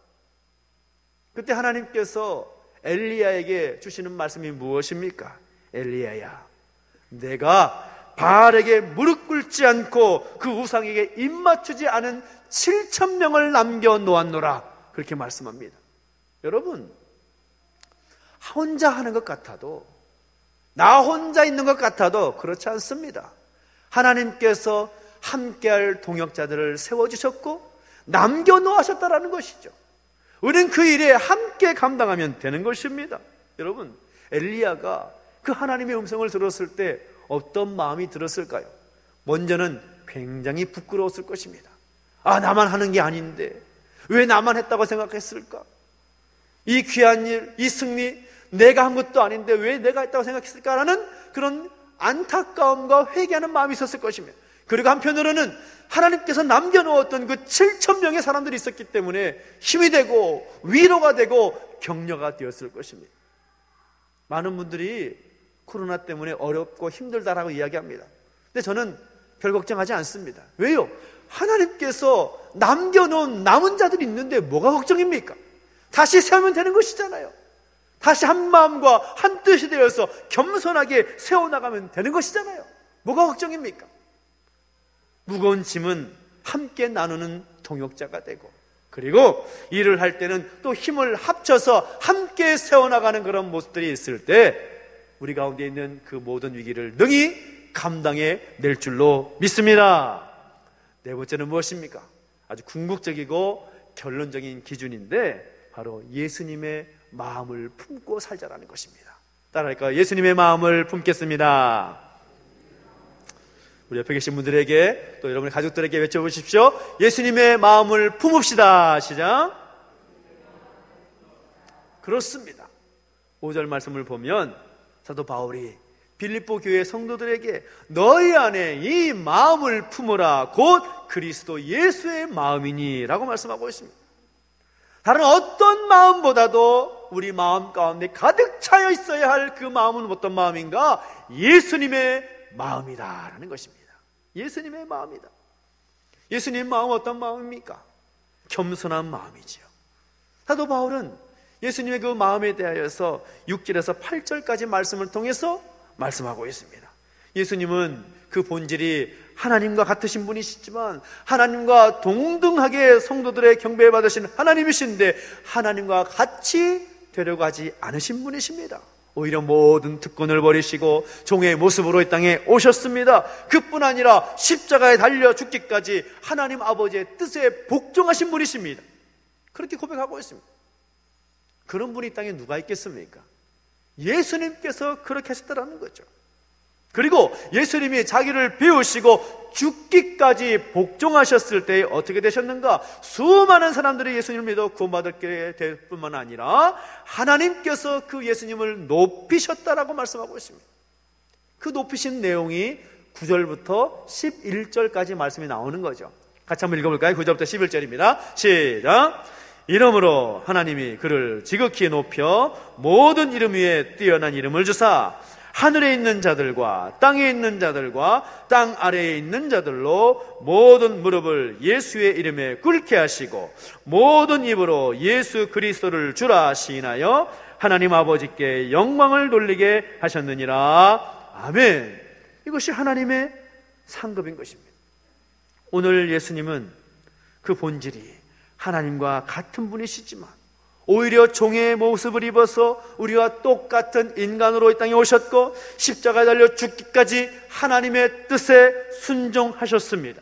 그때 하나님께서 엘리야에게 주시는 말씀이 무엇입니까? 엘리야야, 내가 바알에게 무릎 꿇지 않고 그 우상에게 입맞추지 않은 7,000명을 남겨놓았노라. 그렇게 말씀합니다. 여러분, 혼자 하는 것 같아도 나 혼자 있는 것 같아도 그렇지 않습니다. 하나님께서 함께할 동역자들을 세워주셨고 남겨놓으셨다라는 것이죠. 우리는 그 일에 함께 감당하면 되는 것입니다. 여러분, 엘리야가 그 하나님의 음성을 들었을 때 어떤 마음이 들었을까요? 먼저는 굉장히 부끄러웠을 것입니다. 아, 나만 하는 게 아닌데 왜 나만 했다고 생각했을까? 이 귀한 일, 이 승리, 내가 한 것도 아닌데 왜 내가 했다고 생각했을까라는 그런 안타까움과 회개하는 마음이 있었을 것입니다. 그리고 한편으로는 하나님께서 남겨놓았던 그 7,000명의 사람들이 있었기 때문에 힘이 되고 위로가 되고 격려가 되었을 것입니다. 많은 분들이 코로나 때문에 어렵고 힘들다라고 이야기합니다. 근데 저는 별 걱정하지 않습니다. 왜요? 하나님께서 남겨놓은 남은 자들이 있는데 뭐가 걱정입니까? 다시 세우면 되는 것이잖아요. 다시 한 마음과 한 뜻이 되어서 겸손하게 세워나가면 되는 것이잖아요. 뭐가 걱정입니까? 무거운 짐은 함께 나누는 동역자가 되고, 그리고 일을 할 때는 또 힘을 합쳐서 함께 세워나가는 그런 모습들이 있을 때 우리 가운데 있는 그 모든 위기를 능히 감당해 낼 줄로 믿습니다. 네 번째는 무엇입니까? 아주 궁극적이고 결론적인 기준인데 바로 예수님의 마음을 품고 살자라는 것입니다. 따라할까요? 예수님의 마음을 품겠습니다. 우리 옆에 계신 분들에게 또 여러분의 가족들에게 외쳐보십시오. 예수님의 마음을 품읍시다. 시작. 그렇습니다. 5절 말씀을 보면 사도 바울이 빌립보 교회 성도들에게 너희 안에 이 마음을 품으라 곧 그리스도 예수의 마음이니 라고 말씀하고 있습니다. 다른 어떤 마음보다도 우리 마음 가운데 가득 차여 있어야 할 그 마음은 어떤 마음인가? 예수님의 마음이다 라는 것입니다. 예수님의 마음이다. 예수님의 마음은 어떤 마음입니까? 겸손한 마음이지요. 사도 바울은 예수님의 그 마음에 대하여서 6절에서 8절까지 말씀을 통해서 말씀하고 있습니다. 예수님은 그 본질이 하나님과 같으신 분이시지만 하나님과 동등하게 성도들의 경배를 받으신 하나님이신데 하나님과 같이 되려고 하지 않으신 분이십니다. 오히려 모든 특권을 버리시고 종의 모습으로 이 땅에 오셨습니다. 그뿐 아니라 십자가에 달려 죽기까지 하나님 아버지의 뜻에 복종하신 분이십니다. 그렇게 고백하고 있습니다. 그런 분이 이 땅에 누가 있겠습니까? 예수님께서 그렇게 하셨다는 거죠. 그리고 예수님이 자기를 배우시고 죽기까지 복종하셨을 때 어떻게 되셨는가? 수많은 사람들이 예수님을 믿어 구원받게 될 뿐만 아니라 하나님께서 그 예수님을 높이셨다라고 말씀하고 있습니다. 그 높이신 내용이 9절부터 11절까지 말씀이 나오는 거죠. 같이 한번 읽어볼까요? 9절부터 11절입니다. 시작! 이러므로 하나님이 그를 지극히 높여 모든 이름 위에 뛰어난 이름을 주사 하늘에 있는 자들과 땅에 있는 자들과 땅 아래에 있는 자들로 모든 무릎을 예수의 이름에 꿇게 하시고 모든 입으로 예수 그리스도를 주라 시인하여 하나님 아버지께 영광을 돌리게 하셨느니라. 아멘. 이것이 하나님의 상급인 것입니다. 오늘 예수님은 그 본질이 하나님과 같은 분이시지만 오히려 종의 모습을 입어서 우리와 똑같은 인간으로 이 땅에 오셨고 십자가에 달려 죽기까지 하나님의 뜻에 순종하셨습니다.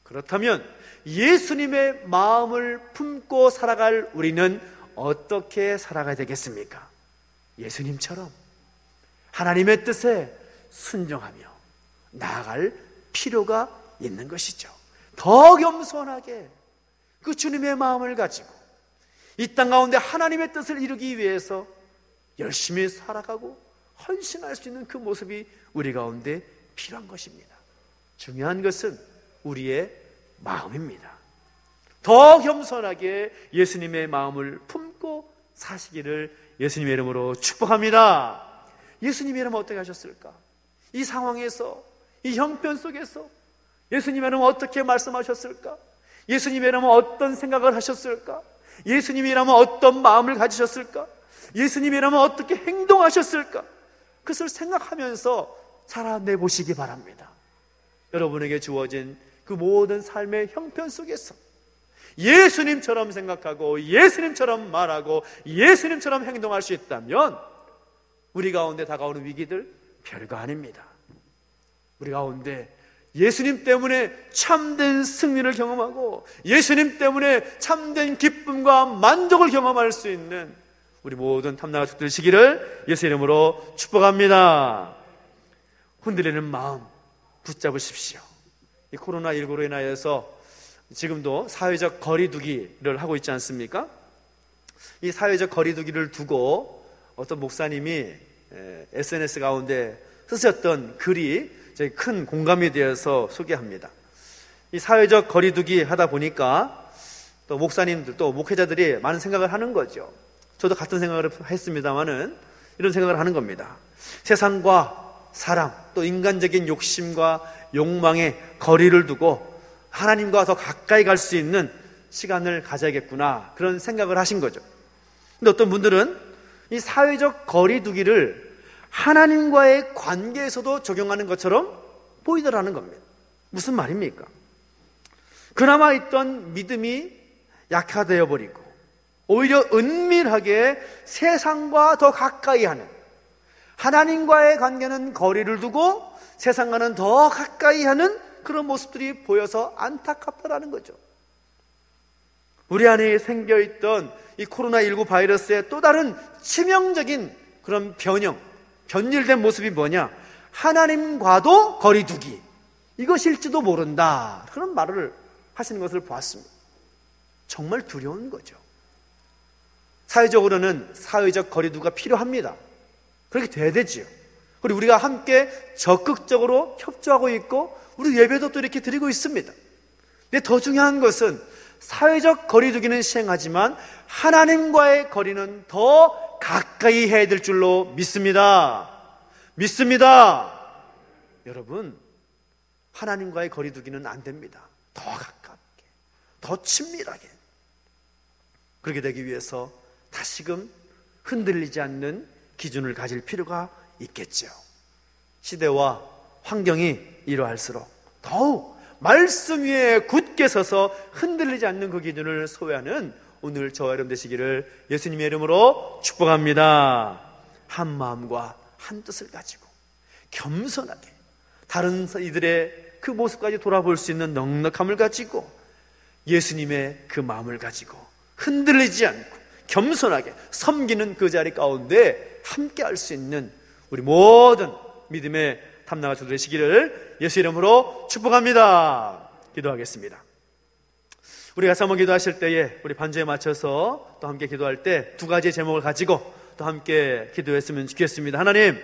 그렇다면 예수님의 마음을 품고 살아갈 우리는 어떻게 살아가야 되겠습니까? 예수님처럼 하나님의 뜻에 순종하며 나아갈 필요가 있는 것이죠. 더 겸손하게 그 주님의 마음을 가지고 이 땅 가운데 하나님의 뜻을 이루기 위해서 열심히 살아가고 헌신할 수 있는 그 모습이 우리 가운데 필요한 것입니다. 중요한 것은 우리의 마음입니다. 더 겸손하게 예수님의 마음을 품고 사시기를 예수님의 이름으로 축복합니다. 예수님의 이름은 어떻게 하셨을까? 이 상황에서, 이 형편 속에서 예수님의 이름은 어떻게 말씀하셨을까? 예수님의 이름은 어떤 생각을 하셨을까? 예수님이라면 어떤 마음을 가지셨을까? 예수님이라면 어떻게 행동하셨을까? 그것을 생각하면서 살아내보시기 바랍니다. 여러분에게 주어진 그 모든 삶의 형편 속에서 예수님처럼 생각하고 예수님처럼 말하고 예수님처럼 행동할 수 있다면 우리 가운데 다가오는 위기들 별거 아닙니다. 우리 가운데 예수님 때문에 참된 승리를 경험하고 예수님 때문에 참된 기쁨과 만족을 경험할 수 있는 우리 모든 탐나가 되시기를 예수 이름으로 축복합니다. 흔들리는 마음 붙잡으십시오. 이 코로나19로 인하여서 지금도 사회적 거리두기를 하고 있지 않습니까? 이 사회적 거리두기를 두고 어떤 목사님이 SNS 가운데 쓰셨던 글이 큰 공감이 되어서 소개합니다. 이 사회적 거리두기 하다 보니까 또 목사님들 또 목회자들이 많은 생각을 하는 거죠. 저도 같은 생각을 했습니다만은 이런 생각을 하는 겁니다. 세상과 사람 또 인간적인 욕심과 욕망에 거리를 두고 하나님과 더 가까이 갈 수 있는 시간을 가져야겠구나, 그런 생각을 하신 거죠. 근데 어떤 분들은 이 사회적 거리두기를 하나님과의 관계에서도 적용하는 것처럼 보이더라는 겁니다. 무슨 말입니까? 그나마 있던 믿음이 약화되어 버리고 오히려 은밀하게 세상과 더 가까이 하는, 하나님과의 관계는 거리를 두고 세상과는 더 가까이 하는 그런 모습들이 보여서 안타깝다라는 거죠. 우리 안에 생겨있던 이 코로나19 바이러스의 또 다른 치명적인 그런 변질된 모습이 뭐냐? 하나님과도 거리두기, 이것일지도 모른다, 그런 말을 하시는 것을 보았습니다. 정말 두려운 거죠. 사회적으로는 사회적 거리두기가 필요합니다. 그렇게 돼야 되지요. 그리고 우리가 함께 적극적으로 협조하고 있고 우리 예배도 또 이렇게 드리고 있습니다. 근데 더 중요한 것은 사회적 거리두기는 시행하지만 하나님과의 거리는 더 가까이 해야 될 줄로 믿습니다. 여러분, 하나님과의 거리두기는 안 됩니다. 더 가깝게, 더 친밀하게. 그렇게 되기 위해서 다시금 흔들리지 않는 기준을 가질 필요가 있겠죠. 시대와 환경이 이러할수록 더욱 말씀 위에 굳게 서서 흔들리지 않는 그 기준을 소유하는 오늘 저와 여러분 되시기를 예수님의 이름으로 축복합니다. 한 마음과 한 뜻을 가지고 겸손하게 다른 이들의 그 모습까지 돌아볼 수 있는 넉넉함을 가지고 예수님의 그 마음을 가지고 흔들리지 않고 겸손하게 섬기는 그 자리 가운데 함께 할 수 있는 우리 모든 믿음의 탐나가 주 되시기를 예수 이름으로 축복합니다. 기도하겠습니다. 우리 같이 한번 기도하실 때에 우리 반주에 맞춰서 또 함께 기도할 때 두 가지의 제목을 가지고 또 함께 기도했으면 좋겠습니다. 하나님,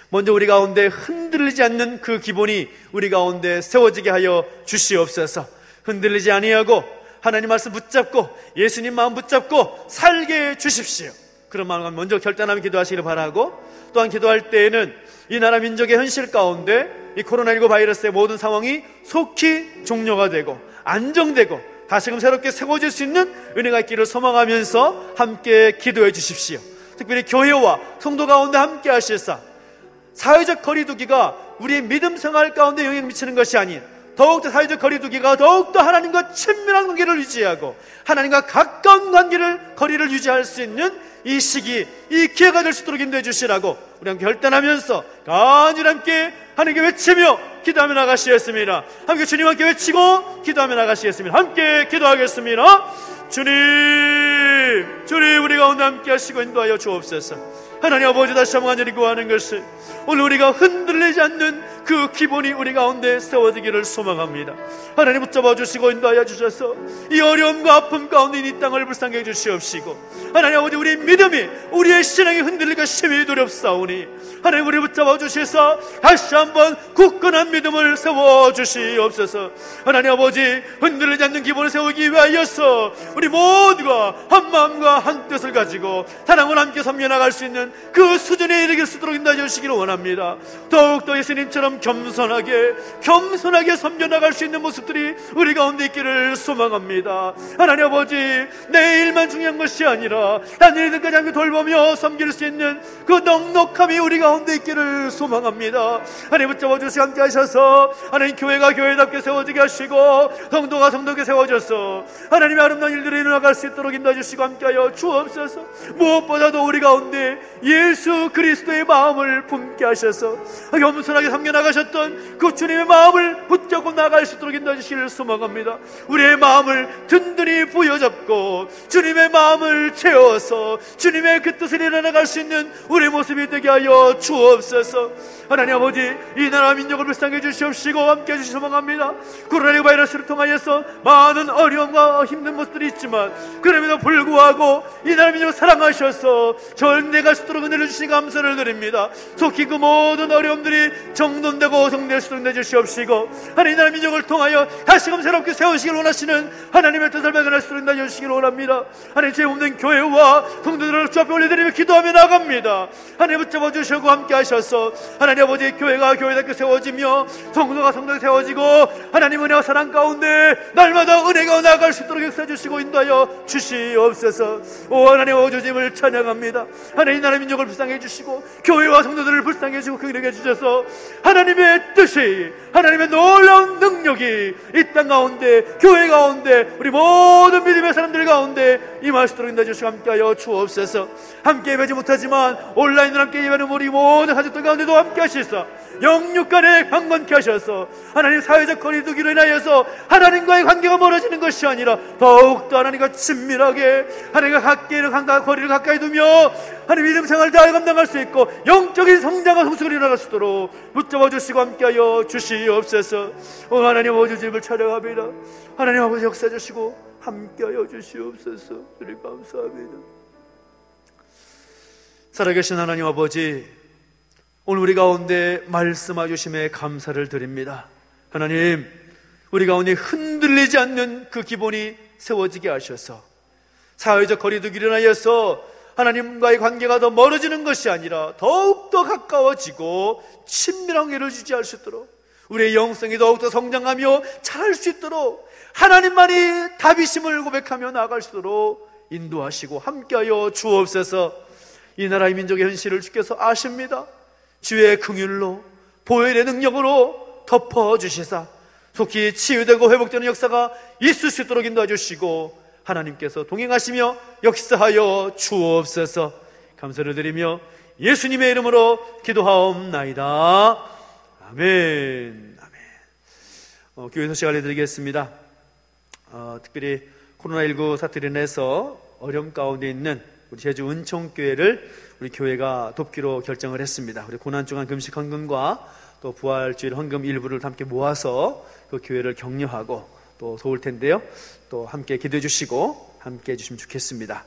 먼저 우리 가운데 흔들리지 않는 그 기본이 우리 가운데 세워지게 하여 주시옵소서. 흔들리지 아니하고 하나님 말씀 붙잡고 예수님 마음 붙잡고 살게 해 주십시오. 그런 마음을 먼저 결단하며 기도하시기를 바라고, 또한 기도할 때에는 이 나라 민족의 현실 가운데 이 코로나19 바이러스의 모든 상황이 속히 종료가 되고 안정되고 다시금 새롭게 세워질 수 있는 은혜가 있기를 소망하면서 함께 기도해 주십시오. 특별히 교회와 성도 가운데 함께 하실사 사회적 거리두기가 우리의 믿음 생활 가운데 영향을 미치는 것이 아닌 더욱더 사회적 거리두기가 더욱더 하나님과 친밀한 관계를 유지하고 하나님과 가까운 거리를 유지할 수 있는 이 시기, 이 기회가 될 수 있도록 인도해 주시라고 우리 함께 결단하면서 간절히 함께 하나님께 외치며 기도하며 나가시겠습니다. 함께 주님 함께 외치고 기도하며 나가시겠습니다. 함께 기도하겠습니다. 주님 우리 가운데 함께 하시고 인도하여 주옵소서. 하나님 아버지, 다시 한번 간절히 구하는 것을 오늘 우리가 흔들리지 않는 그 기본이 우리 가운데 세워지기를 소망합니다. 하나님 붙잡아 주시고 인도하여 주셔서 이 어려움과 아픔 가운데 이 땅을 불쌍히 해 주시옵시고, 하나님 아버지, 우리 믿음이 우리의 신앙이 흔들릴까 심히 두렵사오니 하나님 우리 붙잡아 주셔서 다시 한번 굳건한 믿음을 세워 주시옵소서. 하나님 아버지, 흔들리지 않는 기본을 세우기 위하여서 우리 모두가 한 마음과 한 뜻을 가지고 사랑을 함께 섬겨 나갈 수 있는 그 수준에 이르길 수 있도록 인도해 주시기를 원합니다. 더욱더 예수님처럼 겸손하게 섬겨 나갈 수 있는 모습들이 우리 가운데 있기를 소망합니다. 하나님 아버지, 내 일만 중요한 것이 아니라 다른 이들까지 함께 돌보며 섬길 수 있는 그 넉넉함이 우리 가운데 있기를 소망합니다. 하나님 붙잡아 주시고 함께 하셔서 하나님 교회가 교회답게 세워지게 하시고 성도가 성도께 세워져서 하나님의 아름다운 일들이 일어나갈 수 있도록 인도해 주시고 함께하여 주옵소서. 무엇보다도 우리 가운데 예수 그리스도의 마음을 품게 함께 하셔서 겸손하게 섬겨나가셨던 그 주님의 마음을 붙잡고 나갈 수 있도록 인도하시기를 소망합니다. 우리의 마음을 든든히 부여잡고 주님의 마음을 채워서 주님의 그 뜻을 이뤄나갈 수 있는 우리의 모습이 되게 하여 주옵소서. 하나님 아버지, 이 나라 민족을 불쌍히 해주시옵시고 함께 해주시기 소망합니다. 코로나19 바이러스를 통하여서 많은 어려움과 힘든 모습들이 있지만 그럼에도 불구하고 이 나라 민족을 사랑하셔서 전대갈 수 있도록 은혜를 주시니 감사를 드립니다. 속히 그 모든 어려움들이 정돈되고 정될 수 있도록 내주시옵시고 하나님, 이 나라 민족을 통하여 다시금 새롭게 세우시길 원하시는 하나님의 뜻을 발견할 수 있도록 내주시길 원합니다. 하나님, 죄 없는 교회와 성도들을 주 앞에 올려드리며 기도하며 나갑니다. 하나님 붙잡아 주시고 함께 하셔서 하나님 아버지, 교회가 교회답게 세워지며 성도가 성도가 세워지고 하나님 은혜와 사랑 가운데 날마다 은혜가 나아갈 수 있도록 역사해 주시고 인도하여 주시옵소서. 오 하나님, 오주님을 찬양합니다. 하나님, 나라 민족을 불쌍히 해주시고 교회와 성도들을 불쌍히 해주시고 긍휼하게 해주셔서 하나님의 뜻이, 하나님의 놀라운 능력이 이 땅 가운데, 교회 가운데, 우리 모든 믿음의 사람들 가운데 임할 수 있도록 인도해 주시고 함께하여 주옵소서. 함께 예배하지 못하지만 온라인으로 함께 예배하는 우리 모든 가족들 가운데도 함께 하시사 영육간에 강건케 하셔서 하나님, 사회적 거리두기로 인하여서 하나님과의 관계가 멀어지는 것이 아니라 더욱더 하나님과 친밀하게 하나님과 거리를 가까이 두며 하나님 믿음 생활을 다 감당할 수 있고 영적인 성장과 성숙을 일어날 수 있도록 붙잡아 주시고 함께하여 주시옵소서. 오 하나님, 오주님을 찬양합니다. 하나님 아버지, 역사해 주시고 함께하여 주시옵소서. 주님 감사합니다. 살아계신 하나님 아버지, 오늘 우리 가운데 말씀해 주심에 감사를 드립니다. 하나님, 우리 가운데 흔들리지 않는 그 기본이 세워지게 하셔서 사회적 거리두기를 인하여서 하나님과의 관계가 더 멀어지는 것이 아니라 더욱더 가까워지고 친밀한 관계를 유지할 수 있도록, 우리의 영성이 더욱더 성장하며 자랄 수 있도록 하나님만이 답이심을 고백하며 나아갈 수 있도록 인도하시고 함께하여 주옵소서. 이 나라의 민족의 현실을 주께서 아십니다. 주의 긍휼로 보혈의 능력으로 덮어주시사 속히 치유되고 회복되는 역사가 있을 수 있도록 인도해 주시고 하나님께서 동행하시며 역사하여 주옵소서. 감사를 드리며 예수님의 이름으로 기도하옵나이다. 아멘. 아멘. 교회 소식 알려드리겠습니다. 특별히 코로나19 사태로 인해서 어려움 가운데 있는 우리 제주 은총교회를 우리 교회가 돕기로 결정을 했습니다. 우리 고난주간 금식 헌금과 또 부활주일 헌금 일부를 함께 모아서 그 교회를 격려하고 또 도울 텐데요. 또 함께 기도해 주시고 함께 해주시면 좋겠습니다.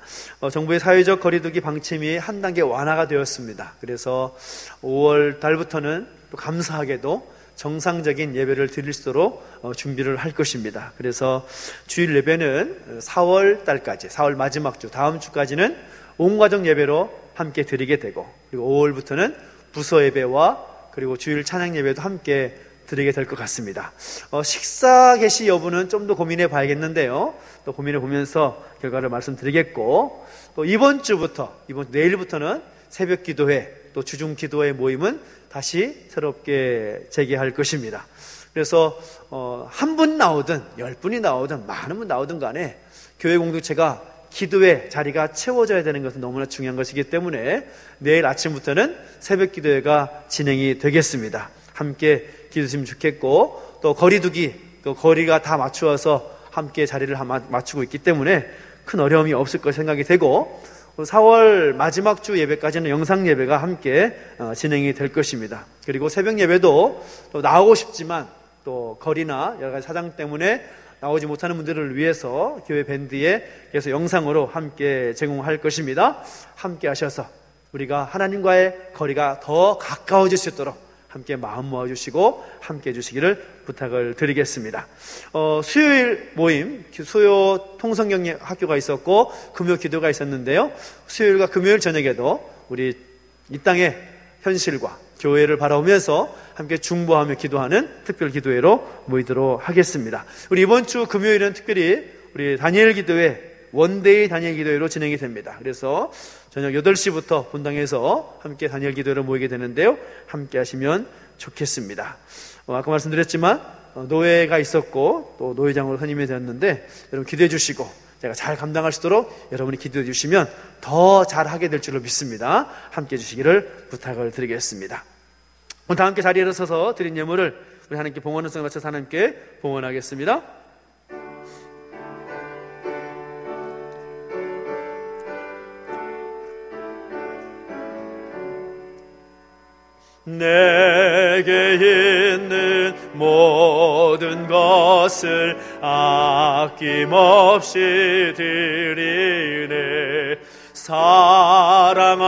정부의 사회적 거리두기 방침이 한 단계 완화가 되었습니다. 그래서 5월 달부터는 또 감사하게도 정상적인 예배를 드릴 수 있도록 준비를 할 것입니다. 그래서 주일 예배는 4월 달까지, 4월 마지막 주, 다음 주까지는 온가족 예배로 함께 드리게 되고, 그리고 5월부터는 부서 예배와 그리고 주일 찬양 예배도 함께 드리게 될 것 같습니다. 식사 개시 여부는 좀 더 고민해 봐야겠는데요. 또 고민해 보면서 결과를 말씀드리겠고, 또 내일부터는 새벽 기도회, 또 주중 기도회 모임은 다시 새롭게 재개할 것입니다. 그래서 한 분 나오든 10분이 나오든 많은 분 나오든 간에 교회 공동체가 기도회 자리가 채워져야 되는 것은 너무나 중요한 것이기 때문에 내일 아침부터는 새벽 기도회가 진행이 되겠습니다. 함께 기도하시면 좋겠고, 또 거리두기, 또 거리가 다 맞추어서 함께 자리를 맞추고 있기 때문에 큰 어려움이 없을 것 생각이 되고, 4월 마지막 주 예배까지는 영상 예배가 함께 진행이 될 것입니다. 그리고 새벽 예배도 또 나오고 싶지만 또 거리나 여러 가지 사정 때문에 나오지 못하는 분들을 위해서 교회 밴드에 계속 영상으로 함께 제공할 것입니다. 함께 하셔서 우리가 하나님과의 거리가 더 가까워질 수 있도록 함께 마음 모아주시고 함께 해주시기를 부탁을 드리겠습니다. 수요일 모임, 수요 통성경 학교가 있었고 금요 기도가 있었는데요. 수요일과 금요일 저녁에도 우리 이 땅의 현실과 교회를 바라보면서 함께 중보하며 기도하는 특별 기도회로 모이도록 하겠습니다. 우리 이번 주 금요일은 특별히 우리 다니엘 기도회, 원데이 다니엘 기도회로 진행이 됩니다. 그래서 저녁 8시부터 본당에서 함께 다니엘 기도회로 모이게 되는데요. 함께 하시면 좋겠습니다. 아까 말씀드렸지만 노예가 있었고 또 노예장으로 선임이 되었는데 여러분 기도해 주시고 제가 잘 감당할 수 있도록 여러분이 기도해 주시면 더 잘하게 될 줄로 믿습니다. 함께 해 주시기를 부탁을 드리겠습니다. 오늘 다 함께 자리에 일어서서 드린 예물을 우리 하나님께 봉헌의 성에 바쳐서 하나님께 봉헌하겠습니다. 내게 있는 모든 것을 아낌없이 드리네. 사랑하고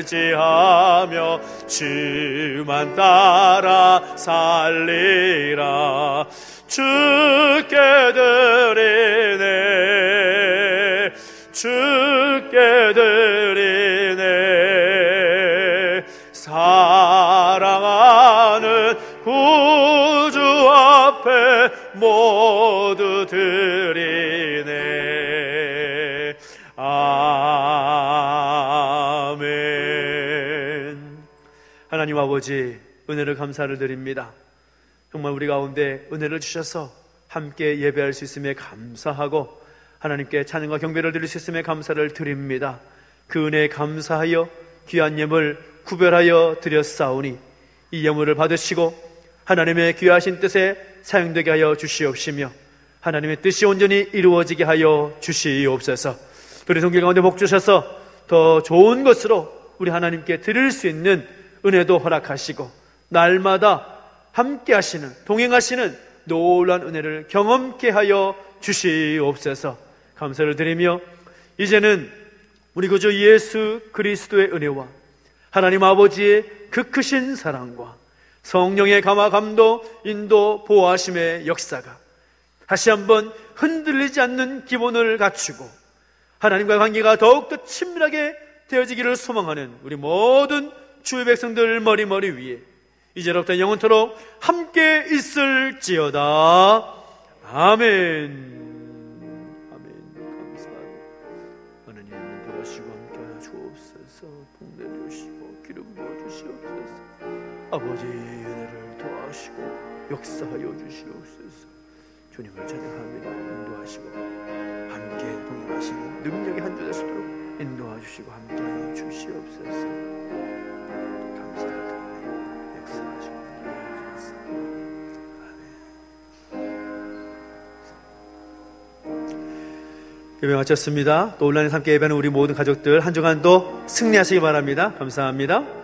의지하며 주만 따라 살리라. 주께 드리네, 주께 드리네. 사랑하는 구주 앞에 모두 드리네. 아멘. 하나님 아버지, 은혜를 감사를 드립니다. 정말 우리 가운데 은혜를 주셔서 함께 예배할 수 있음에 감사하고 하나님께 찬양과 경배를 드릴 수 있음에 감사를 드립니다. 그 은혜에 감사하여 귀한 예물 구별하여 드렸사오니 이 예물을 받으시고 하나님의 귀하신 뜻에 사용되게 하여 주시옵시며 하나님의 뜻이 온전히 이루어지게 하여 주시옵소서. 우리 성길 가운데 복 주셔서 더 좋은 것으로 우리 하나님께 드릴 수 있는 은혜도 허락하시고 날마다 함께 하시는, 동행하시는 놀라운 은혜를 경험케 하여 주시옵소서. 감사를 드리며 이제는 우리 구주 예수 그리스도의 은혜와 하나님 아버지의 그 크신 사랑과 성령의 감화 감도 인도 보호하심의 역사가 다시 한번 흔들리지 않는 기본을 갖추고 하나님과 관계가 더욱더 친밀하게 되어지기를 소망하는 우리 모든 주의 백성들 머리머리 위에 이제로부터 영원토록 함께 있을지어다. 아멘. 아버지 은혜를 도와주시고 역사하여 주시옵소서. 주님을 찬양합니다. 인도하시고 함께 동행하시는 능력의 한 주 되시도록 인도하주시고 함께하여 주시옵소서. 감사합니다. 역사하시고 아멘. 예배 마쳤습니다. 또 온라인에서 함께 예배하는 우리 모든 가족들 한 주간도 승리하시기 바랍니다. 감사합니다.